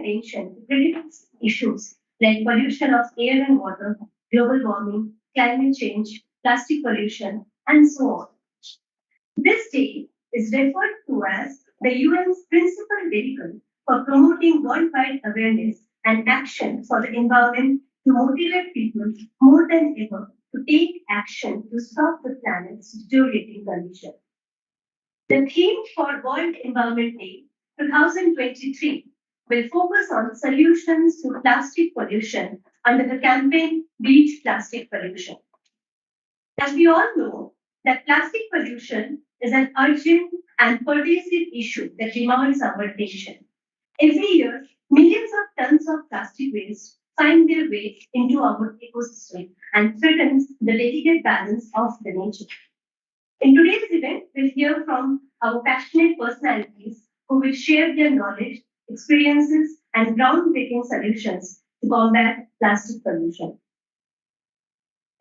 attention to critical issues like pollution of air and water, global warming, climate change, plastic pollution, and so on. This day is referred to as the UN's principal vehicle for promoting worldwide awareness and action for the environment to motivate people more than ever to take action to stop the planet's deteriorating condition. The theme for World Environment Day 2023 will focus on solutions to plastic pollution under the campaign Beat Plastic Pollution. As we all know, that plastic pollution is an urgent and pervasive issue that demands our attention. Every year, millions of tons of plastic waste find their way into our ecosystem and threatens the delicate balance of the nature. In today's event, we'll hear from our passionate personalities who will share their knowledge, experiences, and groundbreaking solutions to combat plastic pollution.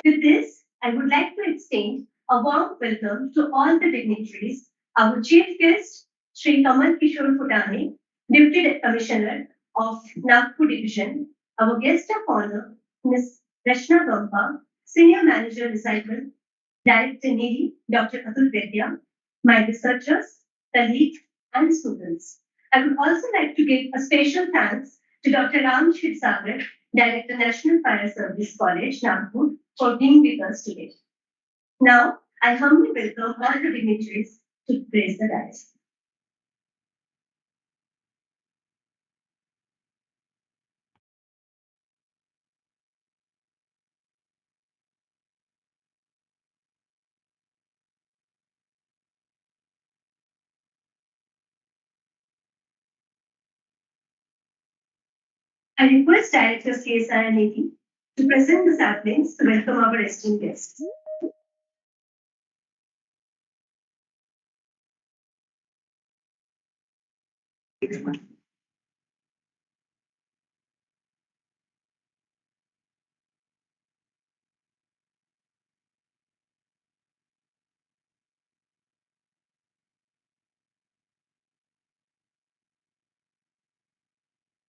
With this, I would like to extend a warm welcome to all the dignitaries, our chief guest, Sri Kamal Kishore Phutane, Deputy Commissioner of Nagpur Division, our guest of honor, Ms. Rachna Gampa, Senior Manager Recycle, Director NEERI, Dr. Atul Vedya, my researchers, colleagues, and students. I would also like to give a special thanks to Dr. Ram Shivsagar, Director National Fire Service College, Nagpur, for being with us today. Now, I humbly welcome all the dignitaries to praise the dais. I request Director CSIR-NEERI to present the saplings to welcome our esteemed guests.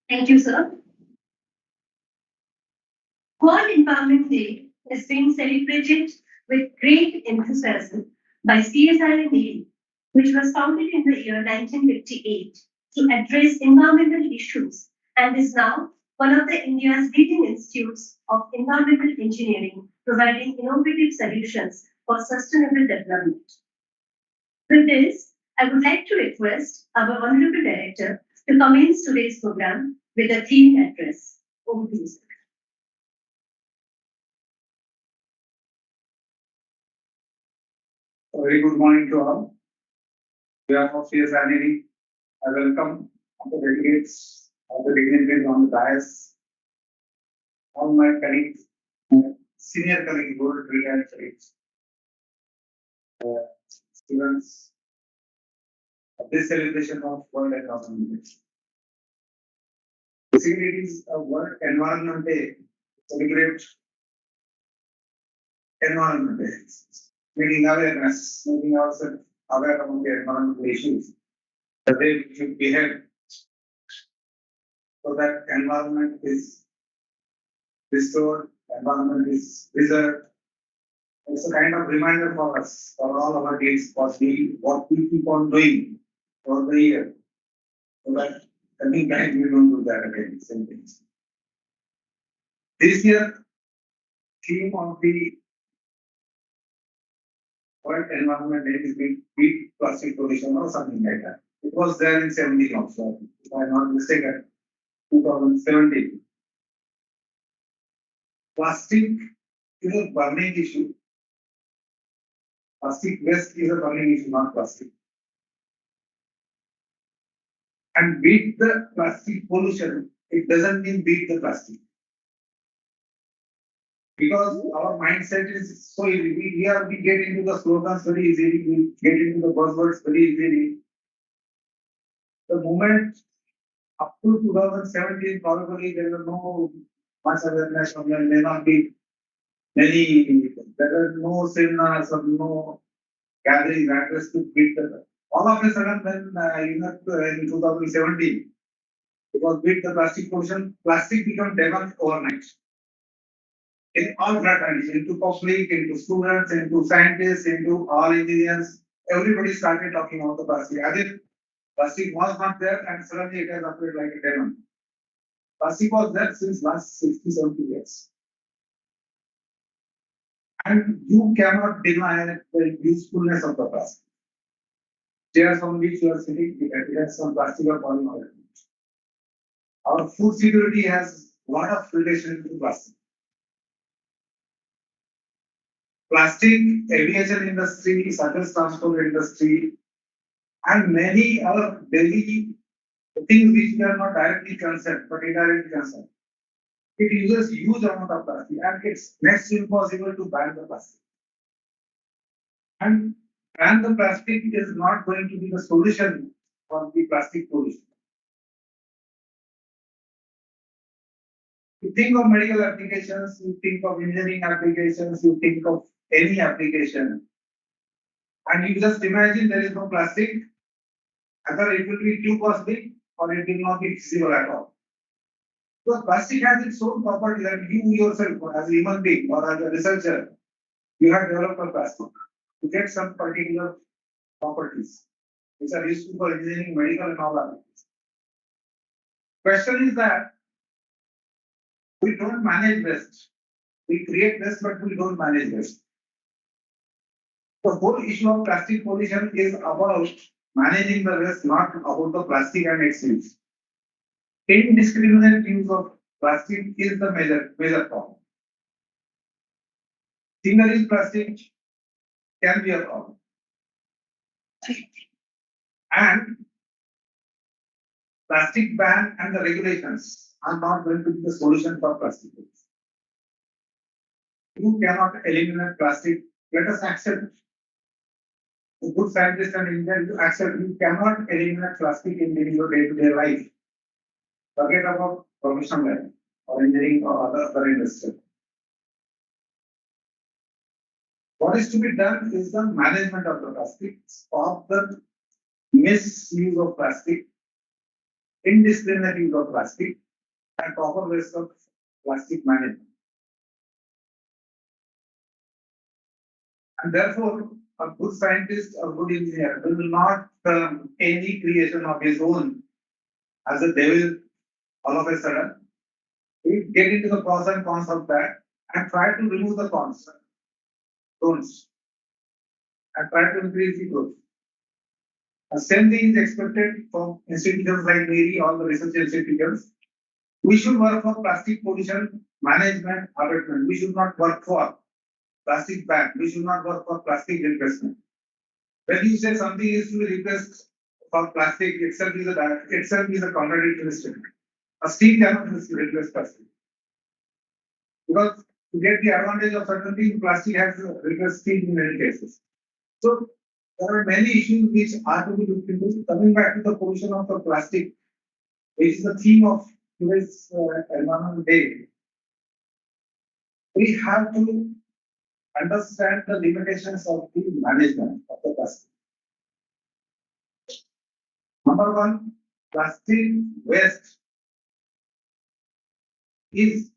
Thank you, sir. World Environment Day is being celebrated with great enthusiasm by CSIR-NEERI, which was founded in the year 1958 to address environmental issues and is now one of the India's leading institutes of environmental engineering, providing innovative solutions for sustainable development. With this, I would like to request our Honorable Director to commence today's program with a theme address. Over to you, sir. A very good morning to all. On behalf of CSIR-NEERI, I welcome all the delegates, all the dignitaries on the dais, all my colleagues, senior colleagues, board retired colleagues, students of this celebration of World Environment Day. Basically, it is a World Environment Day to celebrate environment day, making awareness, making ourselves aware about the environmental issues, the way we should behave, so that environment is restored, environment is preserved. It's a kind of reminder for us, for all our deeds, what we keep on doing for the year, so that coming time we don't do that again, same things. This year, theme of the World Environment Day is beat plastic pollution or something like that. It was there in 17 also, if I am not mistaken, 2017. Plastic is a burning issue. Plastic waste is a burning issue, not plastic. And beat the plastic pollution, it doesn't mean beat the plastic. Because our mindset is so easy. We get into the slogans very easily, we get into the buzzwords very easily. The moment up to 2017, probably there were no much awareness, or there may not be many, there were no seminars or no gathering address to beat the. All of a sudden, when in 2017, Because with the plastic pollution, plastic become developed overnight. In all fraternities, into public, into students, into scientists, into all engineers, everybody started talking about the plastic. As if plastic was not there and suddenly it has appeared like a demon. Plastic was there since last 60, 70 years. And you cannot deny the usefulness of the plastic. Chairs on which you are sitting, it has some plastic or polymer. Our food security has a lot of relation to plastic. Plastic, aviation industry, surface transport industry, and many other daily things which we are not directly concerned but indirectly concerned. It uses huge amount of plastic and it's next to impossible to ban the plastic. And ban the plastic is not going to be the solution for the plastic pollution. You think of medical applications, you think of engineering applications, you think of any application, and you just imagine there is no plastic, either it will be too costly or it will not be feasible at all. Because plastic has its own properties, and you yourself, as a human being or as a researcher, you have developed a plastic to get some particular properties which are useful for engineering, medical, and all that. Question is that we don't manage waste. We create waste, but we don't manage waste. The whole issue of plastic pollution is about managing the waste, not about the plastic and its use. Indiscriminate use of plastic is the major problem. Single-use plastic can be a problem. And plastic ban and the regulations are not going to be the solution for plastic waste. You cannot eliminate plastic. Let us accept. A good scientist and engineer, you accept you cannot eliminate plastic in your day-to-day life. Forget about professional life or engineering or other industry. What is to be done is the management of the plastic, stop the misuse of plastic, indiscriminate use of plastic, and proper waste of plastic management. And therefore, a good scientist or good engineer will not any creation of his own as a devil all of a sudden. We get into the pros and cons of that and try to remove the cons, don'ts, and try to increase the growth. The same thing is expected from institutions like NEERI or the research institutions. We should work for plastic pollution management abatement. We should not work for plastic ban. We should not work for plastic replacement. When you say something is to be replaced for plastic, itself is a contradictory statement. A steel cannot replace plastic. Because to get the advantage of certain things, plastic has replaced steel in many cases. So there are many issues which are to be looked into. Coming back to the pollution of the plastic, which is the theme of today's Environmental Day, we have to understand the limitations of the management of the plastic. Number one, plastic waste is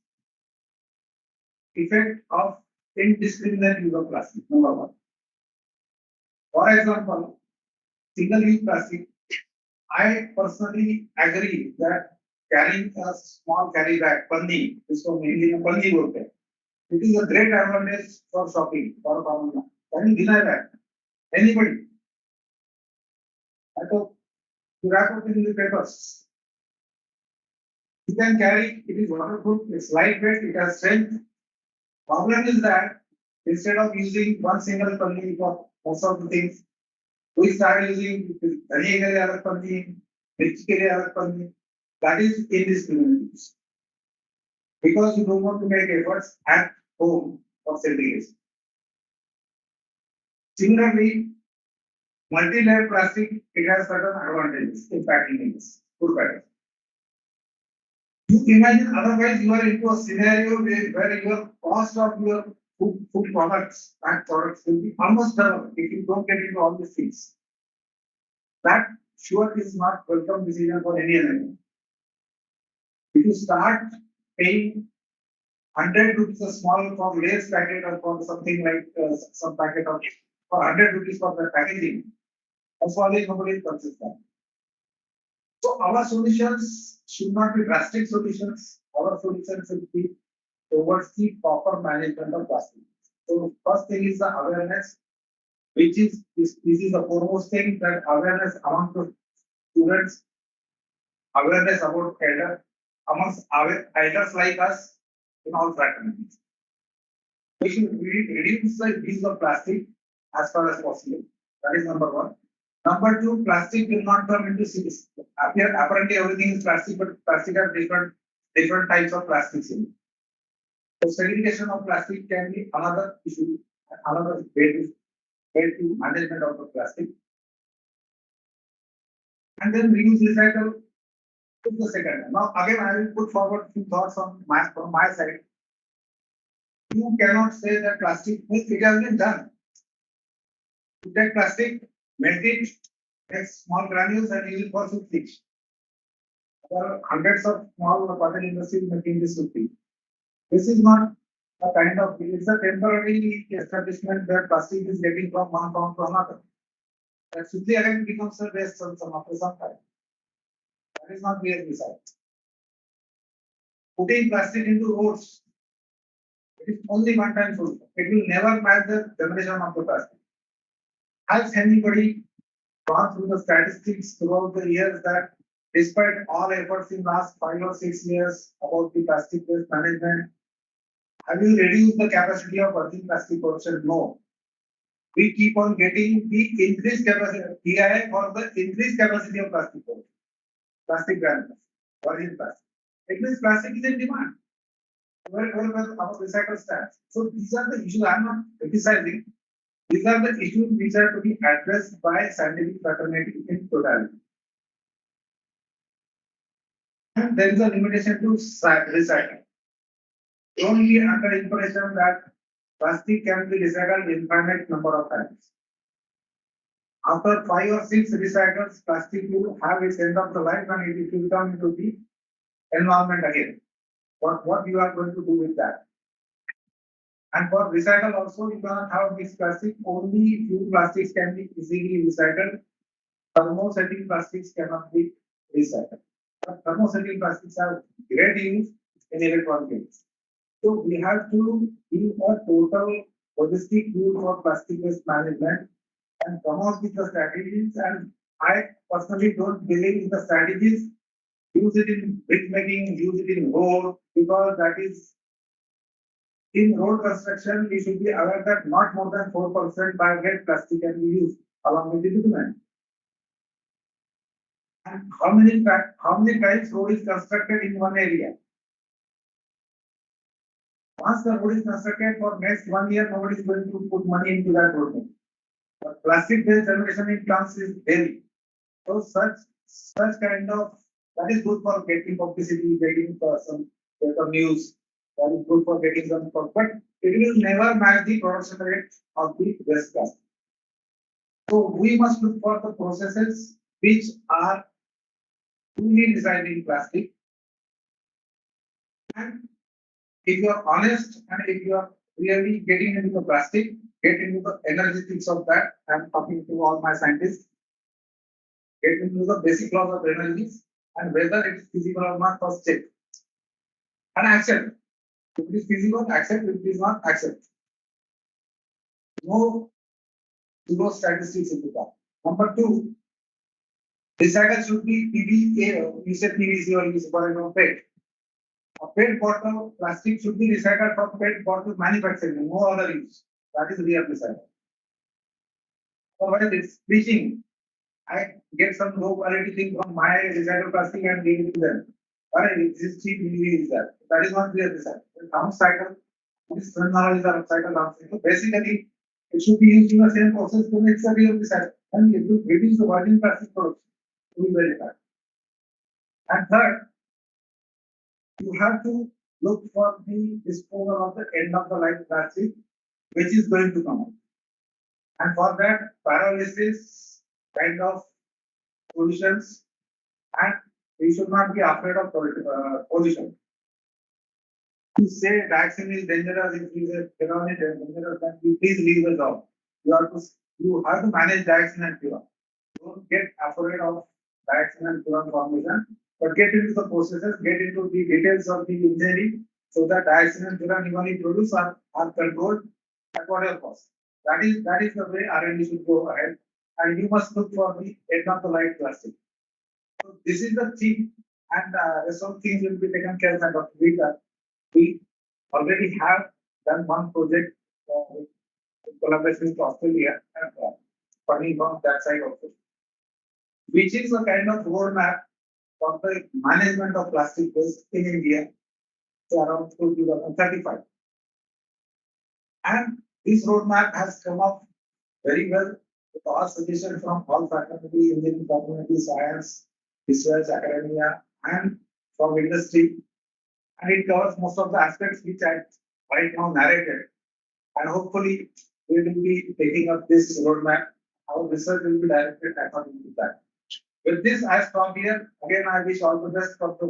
effect of indiscriminate use of plastic. Number one. For example, single-use plastic. I personally agree that carrying a small carry bag, panni, इसको mainly panni बोलते हैं. It is a great advantage for shopping for a common man. Can you deny that? Anybody? I thought you wrap up in the papers. You can carry. It is waterproof. It's lightweight. It has strength. Problem is that instead of using one single panni for most of the things, we start using धनिया के लिए अलग पन्नी, मिर्ची के लिए अलग पन्नी. That is indiscriminate use. Because you don't want to make efforts at home for segregation. Similarly, multi-layer plastic, it has certain advantages in packing things, food packaging. You imagine otherwise you are into a scenario where your cost of your food products, packed products will be almost double if you don't get into all these things. That sure is not welcome decision for any other. If you start paying 100 rupees a small for lace packet or for something like some packet of for 100 rupees for the packaging, that's why nobody purchases that. So our solutions should not be drastic solutions. Our solutions should be towards the proper management of plastic. So first thing is the awareness, which is this is the foremost thing, that awareness among the students, awareness about elder amongst our elders like us in all fraternities. We should reduce the use of plastic as far as possible. That is number one. Number two, plastic will not come into cities. Apparently, everything is plastic, but plastic has different types of plastics in it. So segregation of plastic can be another issue, another way to management of the plastic. And then reuse, recycle is the second. Now again, I will put forward few thoughts from my side. You cannot say that plastic, it has been done. You take plastic, melt it, take small granules and use it for soup fish. There are hundreds of small other industries making this soup fish. This is not a kind of, it's a temporary establishment where plastic is getting from one farm to another. That simply again becomes a waste after some time. That is not clear design. Putting plastic into roads, it is only one time solution. It will never match the generation of the plastic. Has anybody gone through the statistics throughout the years that despite all efforts in last 5 or 6 years about the plastic waste management, have you reduced the capacity of virgin plastic production? No. We keep on getting the increased capacity, PI for the increased capacity of plastic production, plastic granules, virgin plastic. It means plastic is in demand. Where our recycle stands. So these are the issues. I'm not criticizing. These are the issues which are to be addressed by scientific fraternity in totality. And there is a limitation to recycling. Don't be under impression that plastic can be recycled infinite number of times. After 5 or 6 recycles, plastic will have its end of the life and it will come into the environment again. What you are going to do with that? And for recycle also, you cannot have mixed plastic. Only few plastics can be easily recycled. Thermosetting plastics cannot be recycled. But thermosetting plastics have great use in electronics. So we have to give a total holistic view for plastic waste management and come out with the strategies. And I personally don't believe in the strategies. Use it in brick making, use it in road, because that is in road construction, we should be aware that not more than 4% bio-grade plastic can be used along with the bitumen. And how many times road is constructed in one area? Once the road is constructed for next 1 year, nobody is going to put money into that road. But plastic waste generation in plants is daily. So such kind of, that is good for getting publicity, getting some paper news. That is good for getting some, but it will never match the production rate of the waste plastic. So we must look for the processes which are truly recycling plastic. And if you are honest and if you are really getting into the plastic, get into the energetics of that. I'm talking to all my scientists. Get into the basic laws of energies and whether it is feasible or not, first check. And accept. If it is feasible, accept. If it is not, accept. No zero statistics into that. Number two, recycle should be PVA. You said PVC or you said PET. A PET bottle plastic should be recycled from PET bottle manufacturing, no other use. That is real recycle. Otherwise, it's bleaching. I get some low quality thing from my recycled plastic and give it to them. Alright, this is cheap, we use that. That is not real recycle. Downcycle, this knowledge is a cycle downcycle. Basically, it should be used in the same process, then it's a real recycle. And it will reduce the virgin plastic production. It will verify. And third, you have to look for the disposal of the end of the life plastic, which is going to come out. And for that, pyrolysis kind of solutions and we should not be afraid of pollution. To say vaccine is dangerous, if you say Quran is dangerous, then you please leave the job. You have to manage vaccine and Quran. Don't get afraid of vaccine and Quran formation, but get into the processes, get into the details of the engineering, so that vaccine and Quran even if produced are controlled at whatever cost. That is the way R&D should go ahead, and you must look for the end of the life plastic. So this is the thing, and rest of things will be taken care of. And we already have done one project in collaboration with Australia and funding from that side also, which is a kind of roadmap for the management of plastic waste in India to around 2035. And this roadmap has come up very well with our suggestion from all faculty, engineering community, science, research, academia, and from industry. And it covers most of the aspects which I right now narrated. And hopefully, we will be taking up this roadmap. Our research will be directed according to that. With this, I stop here. Again, I wish all the best for the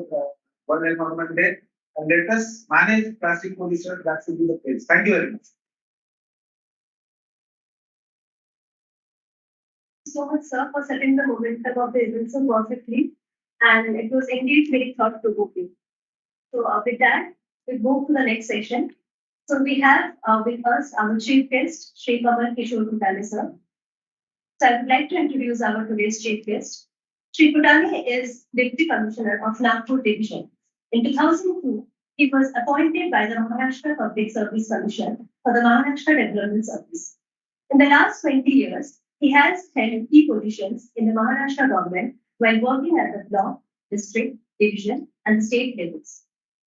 World Environment Day. And let us manage plastic pollution. That should be the case. Thank you very much. So much, sir, for setting the momentum of the event so perfectly. And it was indeed very thought provoking. So, with that, we move to the next session. So, we have with us our chief guest, Shri Kamal Kishore Bhutani, sir. So, I would like to introduce our today's chief guest. Shri Bhutani is Deputy Commissioner of Nagpur Division. In 2002, he was appointed by the Maharashtra Public Service Commission for the Maharashtra Development Service. In the last 20 years, he has held key positions in the Maharashtra government while working at the block, district, division, and state levels.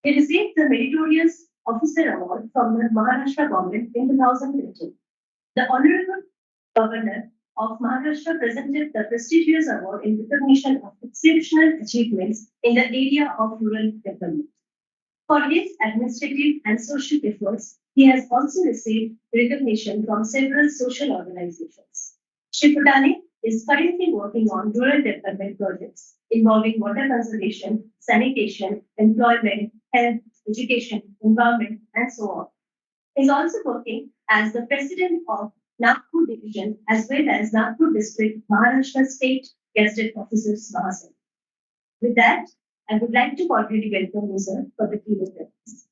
He received the Meritorious Officer Award from the Maharashtra government in 2015. The Honorable Governor of Maharashtra presented the prestigious award in recognition of exceptional achievements in the area of rural development. For his administrative and social efforts, he has also received recognition from several social organizations. Shri Bhutani is currently working on rural development projects involving water conservation, sanitation, employment, health, education, environment, and so on. He is also working as the president of Nagpur Division as well as Nagpur District Maharashtra State Gazetted Officers Mahasabha. With that, I would like to cordially welcome you, sir, for the keynote address.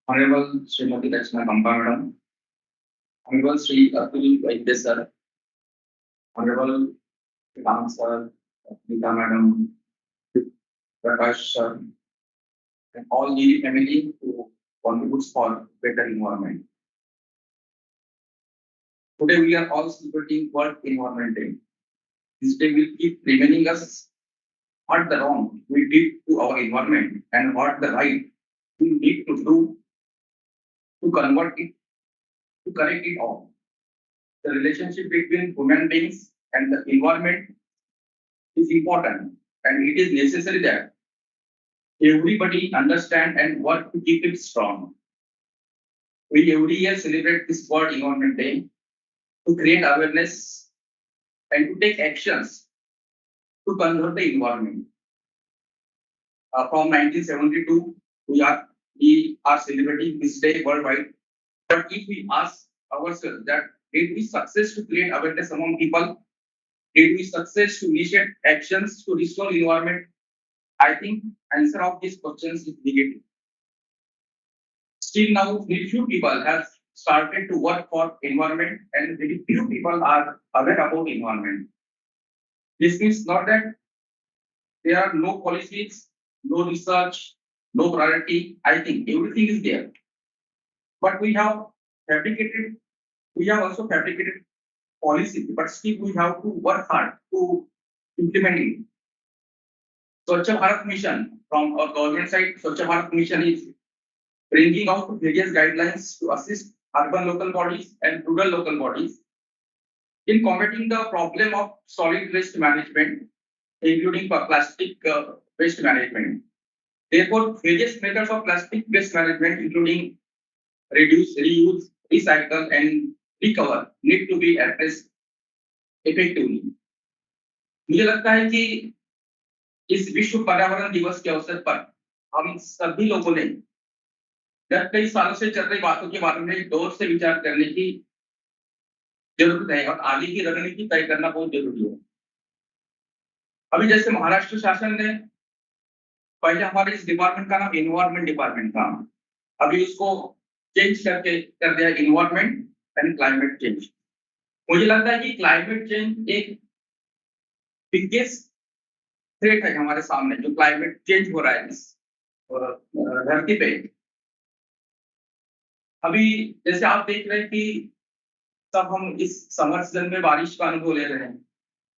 Honorable Srimati Lakshmi Kampa Madam, Honorable Sri Atul Vaidya Sir, Honorable Ram Sir, Nita Madam, Prakash Sir, and all the family who contributes for better environment. Today we are all celebrating World Environment Day. This day will keep reminding us what the wrong we did to our environment and what the right we need to do to convert it, to correct it all. The relationship between human beings and the environment is important, and it is necessary that everybody understand and work to keep it strong. We every year celebrate this World Environment Day to create awareness and to take actions to conserve the environment. From 1972, we are celebrating this day worldwide. But if we ask ourselves that did we success to create awareness among people? Did we success to initiate actions to restore environment? I think answer of these questions is negative. Still now, very few people have started to work for environment and very few people are aware about environment. This means not that there are no policies, no research, no priority. I think everything is there. But we have also fabricated policy, but still we have to work hard to implement it. Swachh Bharat Mission from our government side, Swachh Bharat Mission is bringing out various guidelines to assist urban local bodies and rural local bodies in combating the problem of solid waste management, including plastic waste management. Therefore, various methods of plastic waste management, including reduce, reuse, recycle, and recover, need to be addressed effectively. मुझे लगता है कि इस विश्व पर्यावरण दिवस के अवसर पर हम सभी लोगों ने गत कई सालों से चल रही बातों के बारे में गौर से विचार करने की जरूरत है और आगे की रणनीति तय करना बहुत जरूरी है। अभी जैसे महाराष्ट्र शासन ने पहले हमारे इस डिपार्टमेंट का नाम एनवायरमेंट डिपार्टमेंट था, अभी उसको चेंज करके कर दिया एनवायरमेंट एंड क्लाइमेट चेंज। मुझे लगता है कि क्लाइमेट चेंज एक बिगेस्ट थ्रेट है हमारे सामने, जो क्लाइमेट चेंज हो रहा है इस धरती पे। अभी जैसे आप देख रहे हैं कि सब हम इस समर सीजन में बारिश का अनुभव ले रहे हैं,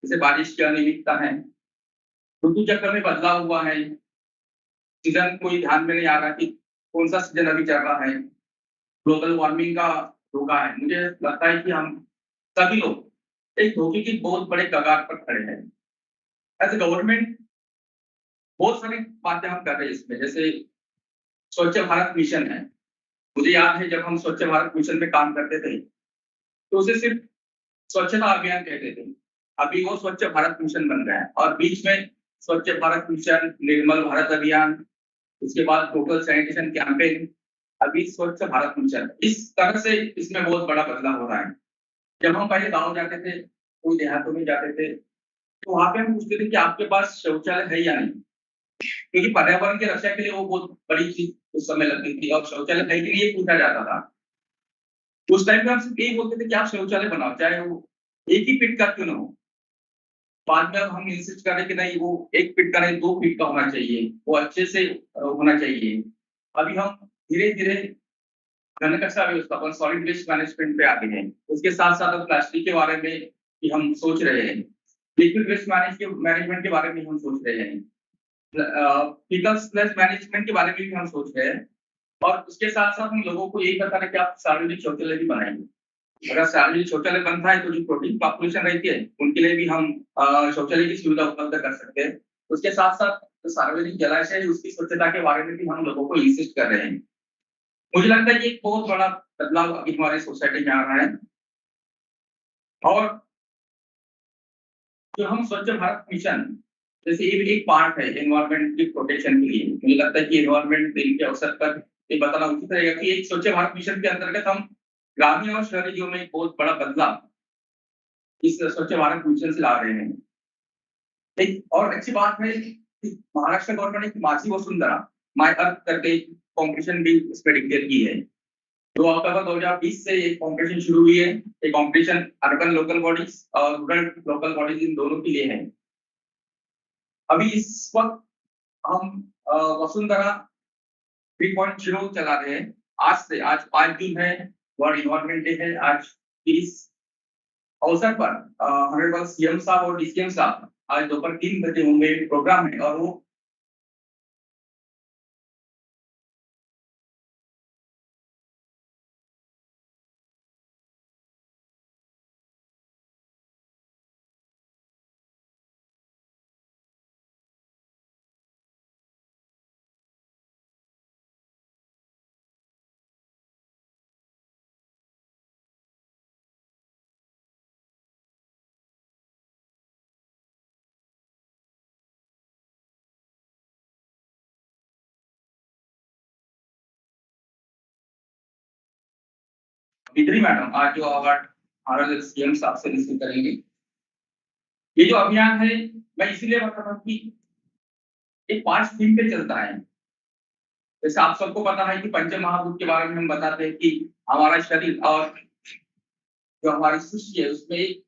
जैसे बारिश की अनियमितता है, ऋतु चक्र में बदलाव हुआ है, सीजन कोई ध्यान में नहीं आ रहा कि कौन सा सीजन अभी चल रहा है, ग्लोबल वार्मिंग का धोखा है। मुझे लगता है कि हम सभी लोग एक धोखे की बहुत बड़े कगार पर खड़े हैं। एज ए गवर्नमेंट बहुत सारी बातें हम कर रहे हैं इसमें, जैसे स्वच्छ भारत मिशन है। मुझे याद है जब हम स्वच्छ भारत मिशन में काम करते थे तो उसे सिर्फ स्वच्छता अभियान कहते थे, अभी वो स्वच्छ भारत मिशन बन गया है। और बीच में स्वच्छ भारत मिशन, निर्मल भारत अभियान, उसके बाद टोटल सैनिटेशन कैंपेन, अभी स्वच्छ भारत मिशन। इस तरह से इसमें बहुत बड़ा बदलाव हो रहा है। जब हम पहले गाँव जाते थे, कोई देहातों में जाते थे, तो वहां पे हम पूछते थे कि आपके पास शौचालय है या नहीं, क्योंकि पर्यावरण की रक्षा के लिए वो बहुत बड़ी चीज उस समय लगती थी। और शौचालय है कि नहीं ये पूछा जाता था। उस टाइम पे हम सिर्फ यही बोलते थे कि आप शौचालय बनाओ, चाहे वो एक ही फीट का क्यों ना हो। बाद में हम इंसिस्ट करें कि नहीं वो 1 फीट का नहीं 2 फीट का होना चाहिए, वो अच्छे से होना चाहिए। अभी हम धीरे धीरे घन कचरा व्यवस्थापन, सॉलिड वेस्ट मैनेजमेंट पे आते हैं। उसके साथ साथ अब प्लास्टिक के बारे में भी हम सोच रहे हैं, लिक्विड वेस्ट मैनेजमेंट के बारे में हम सोच रहे हैं, व्हीकल्स वेस्ट मैनेजमेंट के बारे में भी हम सोच रहे हैं। और उसके साथ साथ हम लोगों को यही बता रहे हैं कि आप सार्वजनिक शौचालय भी बनाएंगे। अगर सार्वजनिक शौचालय बनता है तो जो प्रोटीन पॉपुलेशन रहती है उनके लिए भी हम शौचालय की सुविधा उपलब्ध कर सकते हैं। उसके साथ साथ जो सार्वजनिक जलाशय है उसकी स्वच्छता के बारे में भी हम लोगों को इंसिस्ट कर रहे हैं। मुझे लगता है कि एक बहुत बड़ा बदलाव अभी हमारे सोसाइटी में आ रहा है। और जो हम स्वच्छ भारत मिशन, जैसे ये भी एक पार्ट है एनवायरमेंट की प्रोटेक्शन के लिए। मुझे लगता है कि एनवायरमेंट डे के अवसर पर ये बताना उचित रहेगा कि एक स्वच्छ भारत मिशन के अंतर्गत हम ग्रामीण और शहरी जीवन में एक बहुत बड़ा बदलाव इस स्वच्छ भारत मिशन से ला रहे हैं। एक और अच्छी बात है कि महाराष्ट्र गवर्नमेंट ने माझी वसुंधरा माय अर्थ करके कॉम्पिटिशन भी इसमें डिक्लेयर की है। 2 अक्टूबर 2020 से ये कॉम्पिटिशन शुरू हुई है। ये कॉम्पिटिशन अर्बन लोकल बॉडीज और रूरल लोकल बॉडीज इन दोनों के लिए है। अभी इस वक्त हम वसुंधरा 3.0 चला रहे हैं। आज 5 जून है, वर्ल्ड इन्वायरमेंट डे है। आज इस अवसर पर ऑनरेबल सीएम साहब और डीसीएम साहब आज दोपहर 3 बजे मुंबई में प्रोग्राम है और वो बिद्री मैडम आज जो अवार्ड ऑनरेबल सीएम साहब से रिसीव करेंगे। ये जो अभियान है मैं इसीलिए बता रहा हूँ कि एक 5 थीम पे चलता है। जैसे आप सबको पता है कि पंच महाभूत के बारे में हम बताते हैं कि हमारा शरीर और जो हमारी सृष्टि है उसमें एक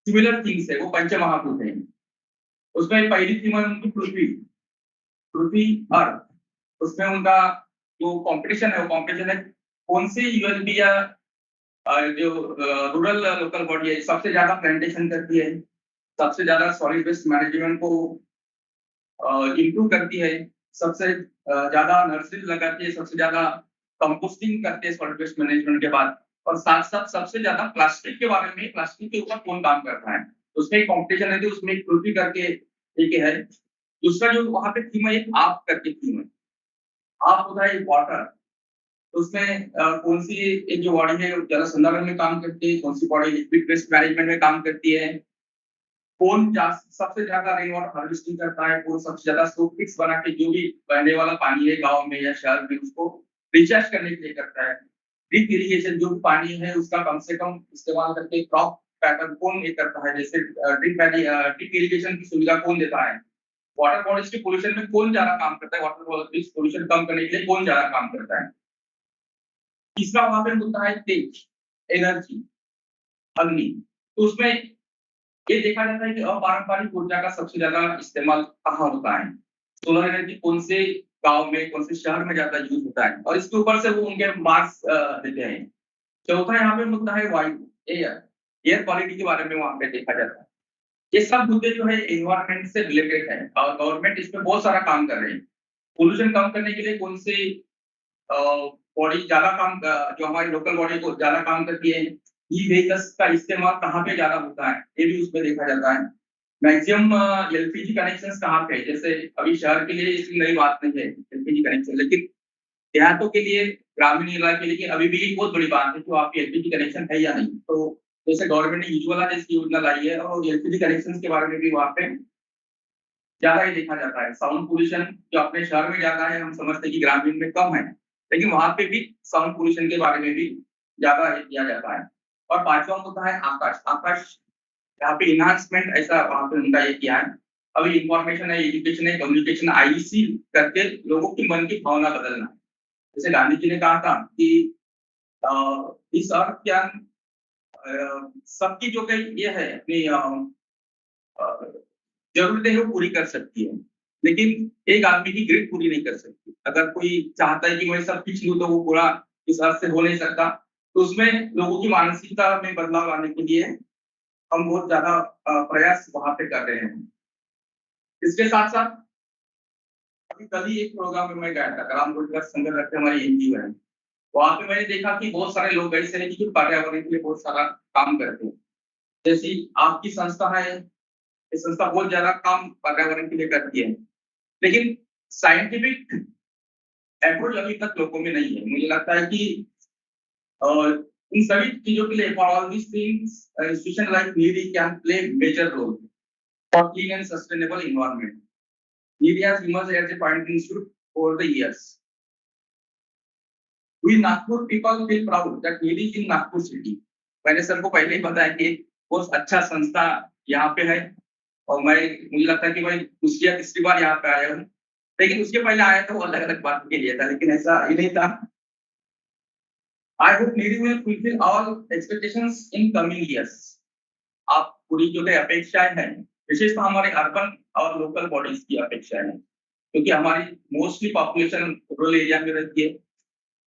सिमिलर थिंग्स है, वो पंच महाभूत है। उसमें पहली थीम है उनकी पृथ्वी, पृथ्वी अर्थ। उसमें उनका जो कंपटीशन है वो कंपटीशन है कौन से यूएलबी या जो रूरल लोकल बॉडी है सबसे ज्यादा प्लांटेशन करती है, सबसे ज्यादा सॉलिड वेस्ट मैनेजमेंट को इम्प्रूव करती है, सबसे ज्यादा नर्सरी लगाती है, सबसे ज्यादा कंपोस्टिंग करती है सॉलिड वेस्ट मैनेजमेंट के बाद। और साथ साथ सबसे ज्यादा प्लास्टिक के बारे में, प्लास्टिक के ऊपर कौन काम करता है। उसमें एक कॉम्पिटिशन रहती है, उसमें एक पृथ्वी करके एक है। दूसरा जो वहाँ पे थीम है, एक आप करके थीम है। आप होता है वाटर। तो उसमें कौन सी एक जो बॉडी है वो जल संधारण में काम करती है, कौन सी बॉडी लिक्विड वेस्ट मैनेजमेंट में काम करती है, कौन सबसे ज्यादा रेन वाटर हार्वेस्टिंग करता है, कौन सबसे ज्यादा स्टोक फिक्स बना के जो भी बहने वाला पानी है गांव में या शहर में उसको रिचार्ज करने के लिए करता है। ड्रिप इरिगेशन जो भी पानी है उसका कम से कम इस्तेमाल करके क्रॉप पैटर्न कौन ये करता है, जैसे ड्रिप इरिगेशन की सुविधा कौन देता है, वाटर बॉडीज के पोल्यूशन में कौन ज्यादा काम करता है, वाटर बॉडीज पोल्यूशन कम करने के लिए कौन ज्यादा काम करता है। तीसरा वहां पे होता है तेज एनर्जी, अग्नि। तो उसमें ये देखा जाता है कि अपारंपरिक ऊर्जा का सबसे ज्यादा इस्तेमाल कहाँ होता है, सोलर एनर्जी कौन से गांव में कौन से शहर में ज्यादा यूज होता है, और इसके ऊपर से वो उनके मार्क्स देते हैं। चौथा यहाँ पे मुद्दा है वायु, एयर एयर क्वालिटी के बारे में वहां पे देखा जाता है। ये सब मुद्दे जो है एनवायरमेंट से रिलेटेड है और गवर्नमेंट इसमें बहुत सारा काम कर रहे हैं। पोल्यूशन कम करने के लिए कौन से बॉडी ज्यादा काम जो हमारी लोकल बॉडी को ज्यादा काम करती है, ई व्हीकल्स का इस्तेमाल कहाँ पे ज्यादा होता है ये भी उसमें देखा जाता है। मैक्सिमम एलपीजी कनेक्शंस कहाँ पे, जैसे अभी शहर के लिए इसकी नई बात नहीं है एलपीजी कनेक्शन, लेकिन देहातों के लिए ग्रामीण इलाके के लिए अभी भी एक बहुत बड़ी बात है कि आपकी एलपीजी कनेक्शन है या नहीं। तो जैसे गवर्नमेंट ने उज्ज्वला जैसी योजना लाई है और एलपीजी कनेक्शन के बारे में भी वहाँ पे ज्यादा ही देखा जाता है। साउंड पोल्यूशन जो अपने शहर में ज्यादा है, हम समझते हैं कि ग्रामीण में कम है, लेकिन वहां पे भी साउंड पोल्यूशन के बारे में भी ज्यादा किया जाता है। और पांचवा होता है आकाश। आकाश यहाँ पे इन्हांसमेंट ऐसा वहां पे उनका ये किया है। अभी इंफॉर्मेशन है, एजुकेशन है, कम्युनिकेशन आईसी करके लोगों की मन की भावना बदलना। जैसे गांधी जी ने कहा था कि इस अर्थ ज्ञान सबकी जो कहीं ये है अपनी जरूरतें हैं वो पूरी कर सकती है, लेकिन एक आदमी की ग्रिड पूरी नहीं कर सकती। अगर कोई चाहता है कि मैं सब खींच लूं तो वो पूरा इस अर्थ से हो नहीं सकता। तो उसमें लोगों की मानसिकता में बदलाव लाने के लिए हम बहुत ज्यादा प्रयास वहां पे कर रहे हैं। इसके साथ साथ अभी कल ही एक प्रोग्राम में मैं गया था, ग्राम रोजगार संगठन रखते हमारी एनजीओ है। वहां पे मैंने देखा कि बहुत सारे लोग ऐसे हैं कि जो पर्यावरण के लिए बहुत सारा काम करते हैं। जैसी आपकी संस्था है, ये संस्था बहुत ज्यादा काम पर्यावरण के लिए करती है, लेकिन साइंटिफिक अप्रोच अभी तक लोगों में नहीं है। मुझे लगता है कि इन सभी चीजों के लिए for all this things institution like NEERI can play major role for clean and sustainable environment. NEERI has emerged as a pointing institute over the years. We Nagpur people feel proud that NEERI is in Nagpur city। मैंने sir को पहले ही बताया कि बहुत अच्छा संस्था यहाँ पे है, और मुझे लगता है कि मैं दूसरी या तीसरी बार यहाँ पे आया हूँ। लेकिन उसके पहले आया था वो अलग अलग बात के लिए था, लेकिन ऐसा ही नहीं था। I hope NEERI will fulfill all expectations in coming years। आप पूरी जो है अपेक्षाएं हैं, विशेषतः हमारे अर्बन और लोकल बॉडीज की अपेक्षाएं हैं, क्योंकि हमारी मोस्टली पॉपुलेशन रूरल एरिया में रहती है।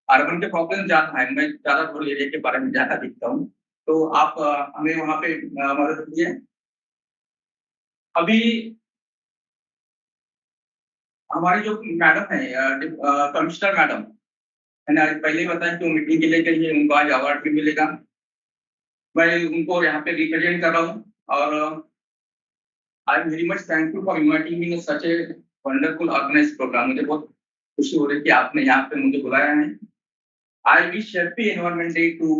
अर्बन के प्रॉब्लम ज्यादा है, मैं ज्यादा रूरल एरिया के बारे में ज्यादा दिखता हूँ। तो आप हमें वहाँ पे मदद कीजिए। अभी हमारी जो मैडम है कमिश्नर मैडम, मैंने पहले ही बताया कि वो मीटिंग के लिए गई है, उनको आज अवार्ड भी मिलेगा। मैं उनको यहाँ पे रिप्रेजेंट कर रहा हूँ, और I am very much thankful for inviting me in such a wonderful organised programme. मुझे बहुत खुशी हो रही है कि आपने यहाँ पे मुझे बुलाया है। I wish happy environment day to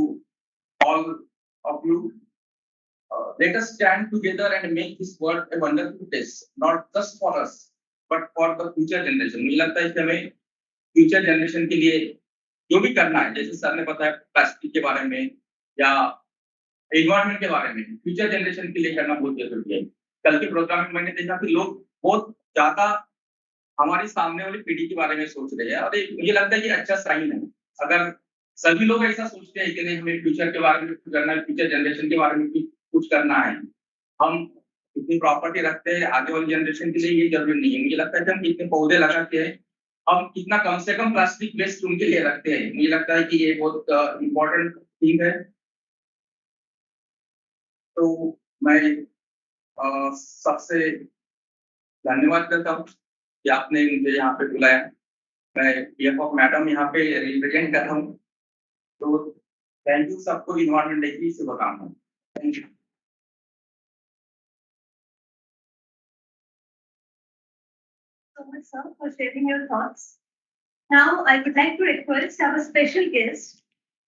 all of you। Let us stand together and make this world a wonderful place, not just for us, but for the future generation। मुझे लगता है कि हमें फ्यूचर जनरेशन के लिए जो भी करना है, जैसे सर ने बताया प्लास्टिक के बारे में या एनवायरनमेंट के बारे में, फ्यूचर जनरेशन के लिए करना बहुत जरूरी है। कल के प्रोग्राम में मैंने देखा कि लोग बहुत ज्यादा हमारी सामने वाली पीढ़ी के बारे में सोच रहे हैं, और मुझे लगता है कि अच्छा साइन है। अगर सभी लोग ऐसा सोचते हैं कि नहीं हमें फ्यूचर के बारे में कुछ करना है, फ्यूचर जनरेशन के बारे में कुछ करना है, हम इतनी प्रॉपर्टी रखते हैं आगे वाली जनरेशन के लिए, ये जरूरी नहीं है। मुझे लगता है कि हम कितने पौधे लगाते हैं, हम कितना कम से कम प्लास्टिक वेस्ट उनके लिए रखते हैं, मुझे लगता है कि ये बहुत इम्पोर्टेंट थिंग है। तो मैं सबसे धन्यवाद करता हूँ कि आपने मुझे यहाँ पे बुलाया। मैं पीएफ ऑफ मैडम यहाँ पे रिप्रेजेंट कर रहा हूँ। तो थैंक यू सबको, इन्वायरमेंट डे की शुभकामनाएं। Thank you. So much, sir, for sharing your thoughts. Now, I would like to request our special guest,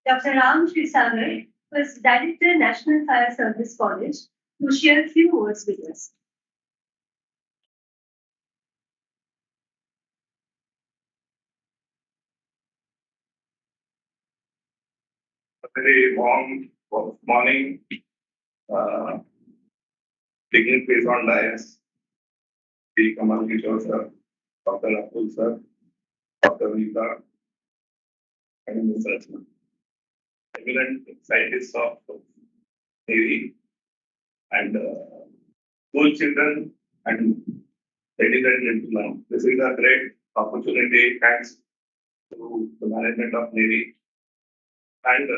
Dr. Ram Srisagar, who is Director, National Fire Service College, to share a few words with us. A very warm morning, uh, taking place on dais, the Kamal Kishore sir, Dr. Atul sir, Dr. Nita, and Mr. eminent scientists of NEERI and school children and ladies and gentlemen. This is a great opportunity thanks to the management of NEERI. And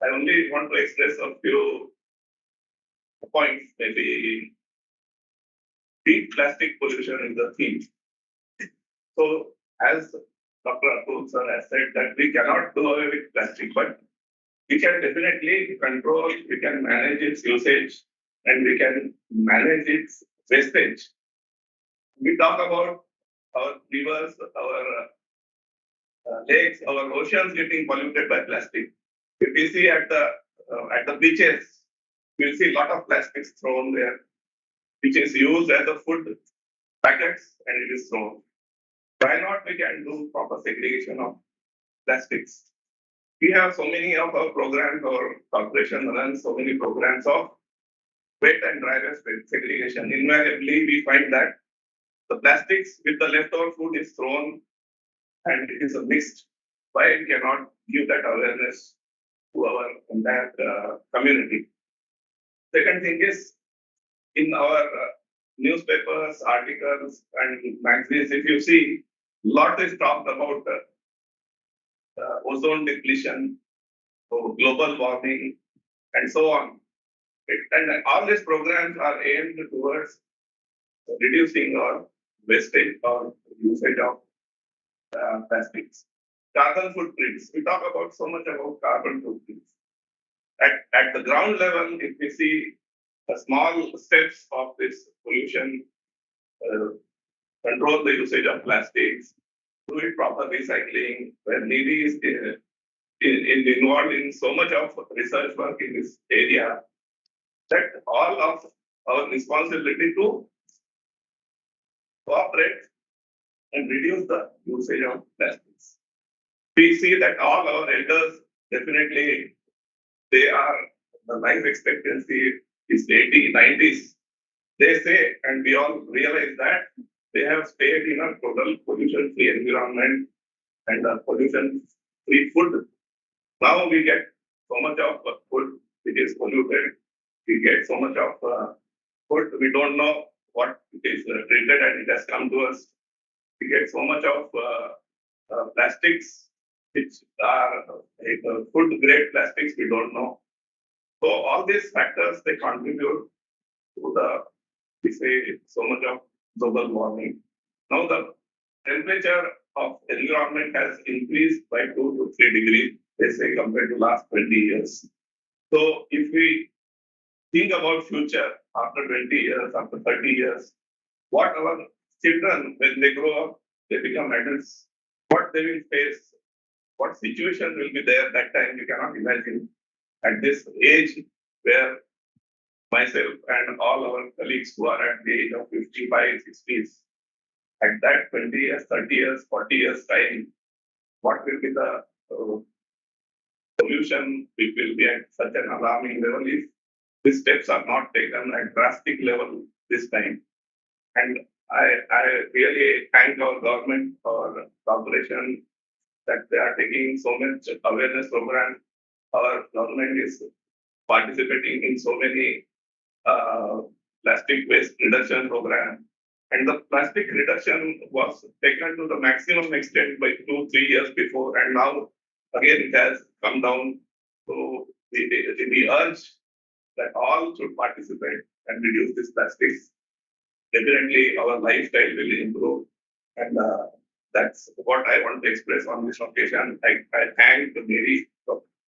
I only want to express a few points, maybe deep plastic pollution is the theme. So, as Dr. Atul sir has said that we cannot do away with plastic, but we can definitely control, we can manage its usage, and we can manage its wastage. We talk about our rivers, our lakes, our oceans getting polluted by plastic. If we see at the beaches, we'll see a lot of plastics thrown there, which is used as a food packets and it is thrown. Why not we can do proper segregation of plastics? We have so many of our programs, our corporation runs so many programs of wet and dry waste segregation. Invariably, we find that the plastics with the leftover food is thrown and it is a mixed. Why we cannot give that awareness to our entire community? Second thing is in our newspapers, articles, and magazines, if you see, lot is talked about ozone depletion, so global warming, and so on. And all these programs are aimed towards reducing our wastage or usage of plastics. Carbon footprints. We talk about so much about carbon footprints. At the ground level, if we see the small steps of this pollution, uh, control the usage of plastics, do it proper recycling, where NEERI is involved in so much of research work in this area, that all of our responsibility to cooperate and reduce the usage of plastics. We see that all our elders definitely they are the life expectancy is 80, 90s. They say, and we all realize that they have stayed in a total pollution-free environment and a pollution-free food. Now we get so much of food which is polluted. We get so much of food we don't know what it is treated and it has come to us. We get so much of plastics which are food grade plastics we don't know. So all these factors they contribute to the we say so much of global warming. Now the temperature of environment has increased by 2 to 3 degrees, they say, compared to last 20 years. So if we think about future after 20 years, after 30 years, what our children, when they grow up, they become adults, what they will face, what situation will be there that time, you cannot imagine. At this age where myself and all our colleagues who are at the age of 55, 60s, at that 20 years, 30 years, 40 years time, what will be the pollution? It will be at such an alarming level if these steps are not taken at drastic level this time. And I really thank our government or corporation that they are taking so much awareness program. Our government is participating in so many uh, plastic waste reduction program. And the plastic reduction was taken to the maximum extent by 2, 3 years before, and now again it has come down. So we urge that all should participate and reduce these plastics. Definitely, our lifestyle will improve, and that's what I want to express on this occasion. I thank the NEERI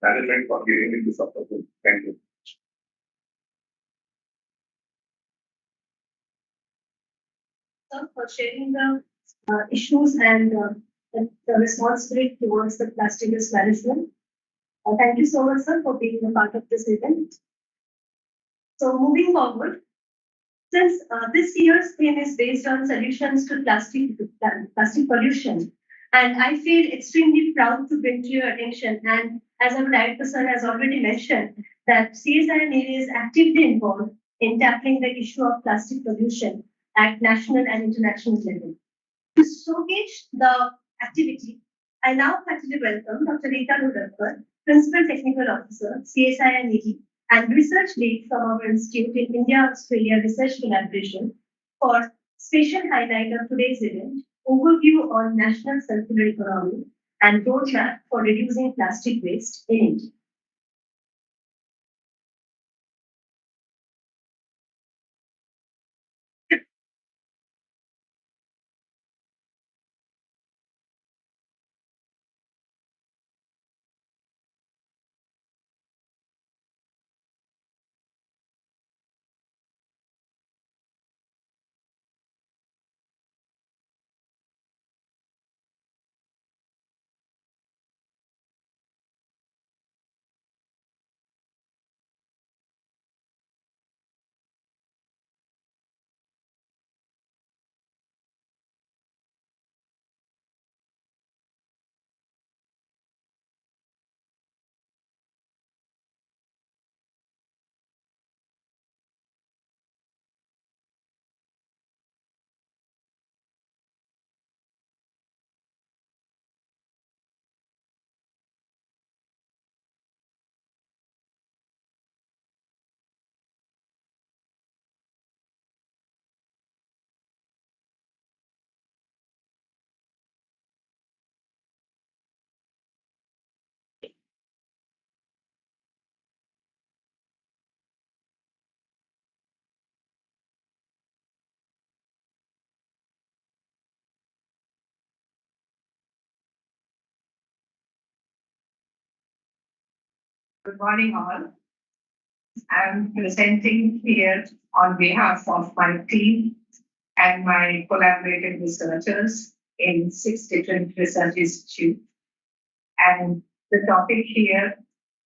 management for giving me this opportunity. Thank you. Sir, for sharing the issues and the responsibility towards the plastic waste management. Thank you so much, sir, for being a part of this event. So moving forward, since this year's theme is based on solutions to plastic pollution, and I feel extremely proud to bring to your attention, and as our director sir has already mentioned, that CSIR-NEERI is actively involved in tackling the issue of plastic pollution at national and international level. To showcase the activity, I now heartily welcome Dr. Rita Rudolpher, Principal Technical Officer, CSIR-NEERI, and Research Lead from our institute in India-Australia Research Collaboration for special highlight of today's event, overview on national circular economy and roadmap for reducing plastic waste in India. Good morning, all. I'm presenting here on behalf of my team and my collaborative researchers in 6 different research institutes. And the topic here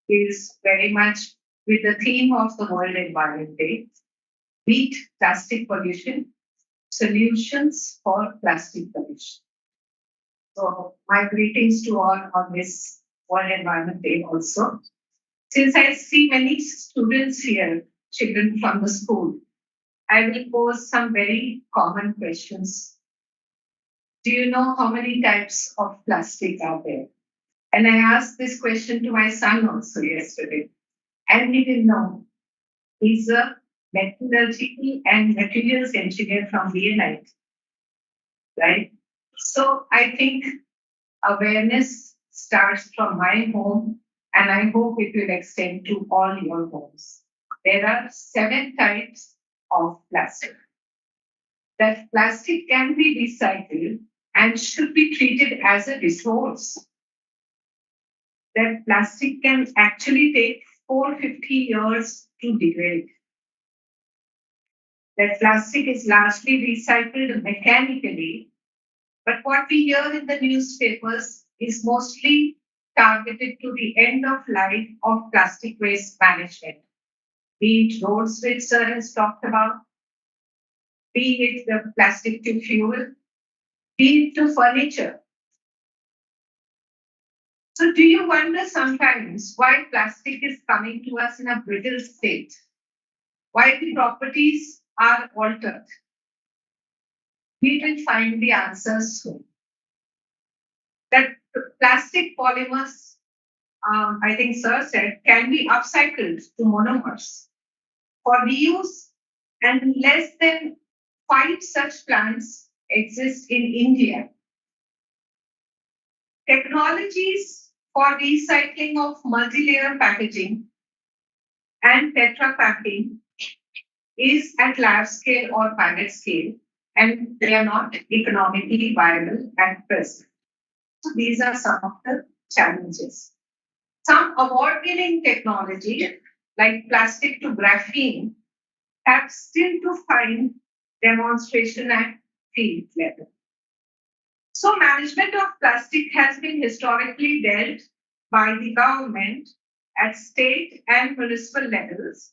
is very much with the theme of the World Environment Day, beat plastic pollution, solutions for plastic pollution. So my greetings to all on this World Environment Day also. Since I see many students here, children from the school, I will pose some very common questions. Do you know how many types of plastic are there? And I asked this question to my son also yesterday, and he didn't know. He's a metallurgical and materials engineer from VNI, right? So I think awareness starts from my home, and I hope it will extend to all your homes. There are 7 types of plastic. That plastic can be recycled and should be treated as a resource. That plastic can actually take 450 years to degrade. That plastic is largely recycled mechanically, but what we hear in the newspapers is mostly targeted to the end of life of plastic waste management. Be it roads, which Sir has talked about, be it the plastic to fuel, be it to furniture. So, do you wonder sometimes why plastic is coming to us in a brittle state? Why the properties are altered? We will find the answers soon. That plastic polymers, I think Sir said, can be upcycled to monomers for reuse, and less than 5 such plants exist in India. Technologies for recycling of multi-layer packaging and tetra packing is at lab scale or pilot scale, and they are not economically viable at present. So these are some of the challenges. Some award-winning technology, like plastic to graphene, have still to find demonstration at field level. So management of plastic has been historically dealt by the government at state and municipal levels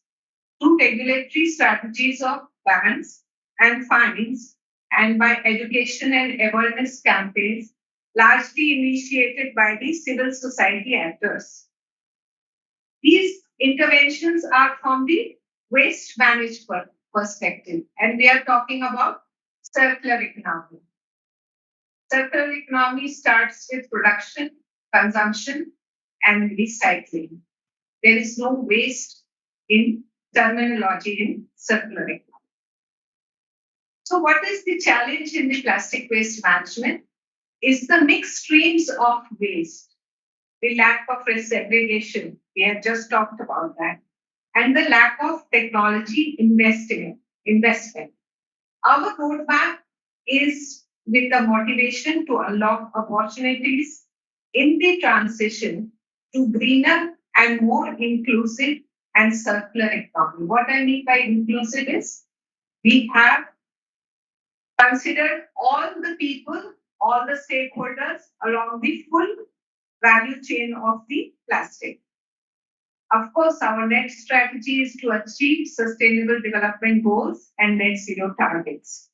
through regulatory strategies of bans and fines and by education and awareness campaigns largely initiated by the civil society actors. These interventions are from the waste management perspective, and we are talking about circular economy. Circular economy starts with production, consumption, and recycling. There is no waste in terminology in circular economy. So, what is the challenge in the plastic waste management? Is the mixed streams of waste, the lack of segregation. We have just talked about that, and the lack of technology investment. Our roadmap is with the motivation to unlock opportunities in the transition to greener and more inclusive and circular economy. What I mean by inclusive is we have considered all the people, all the stakeholders along the full value chain of the plastic. Of course, our next strategy is to achieve sustainable development goals and net zero targets.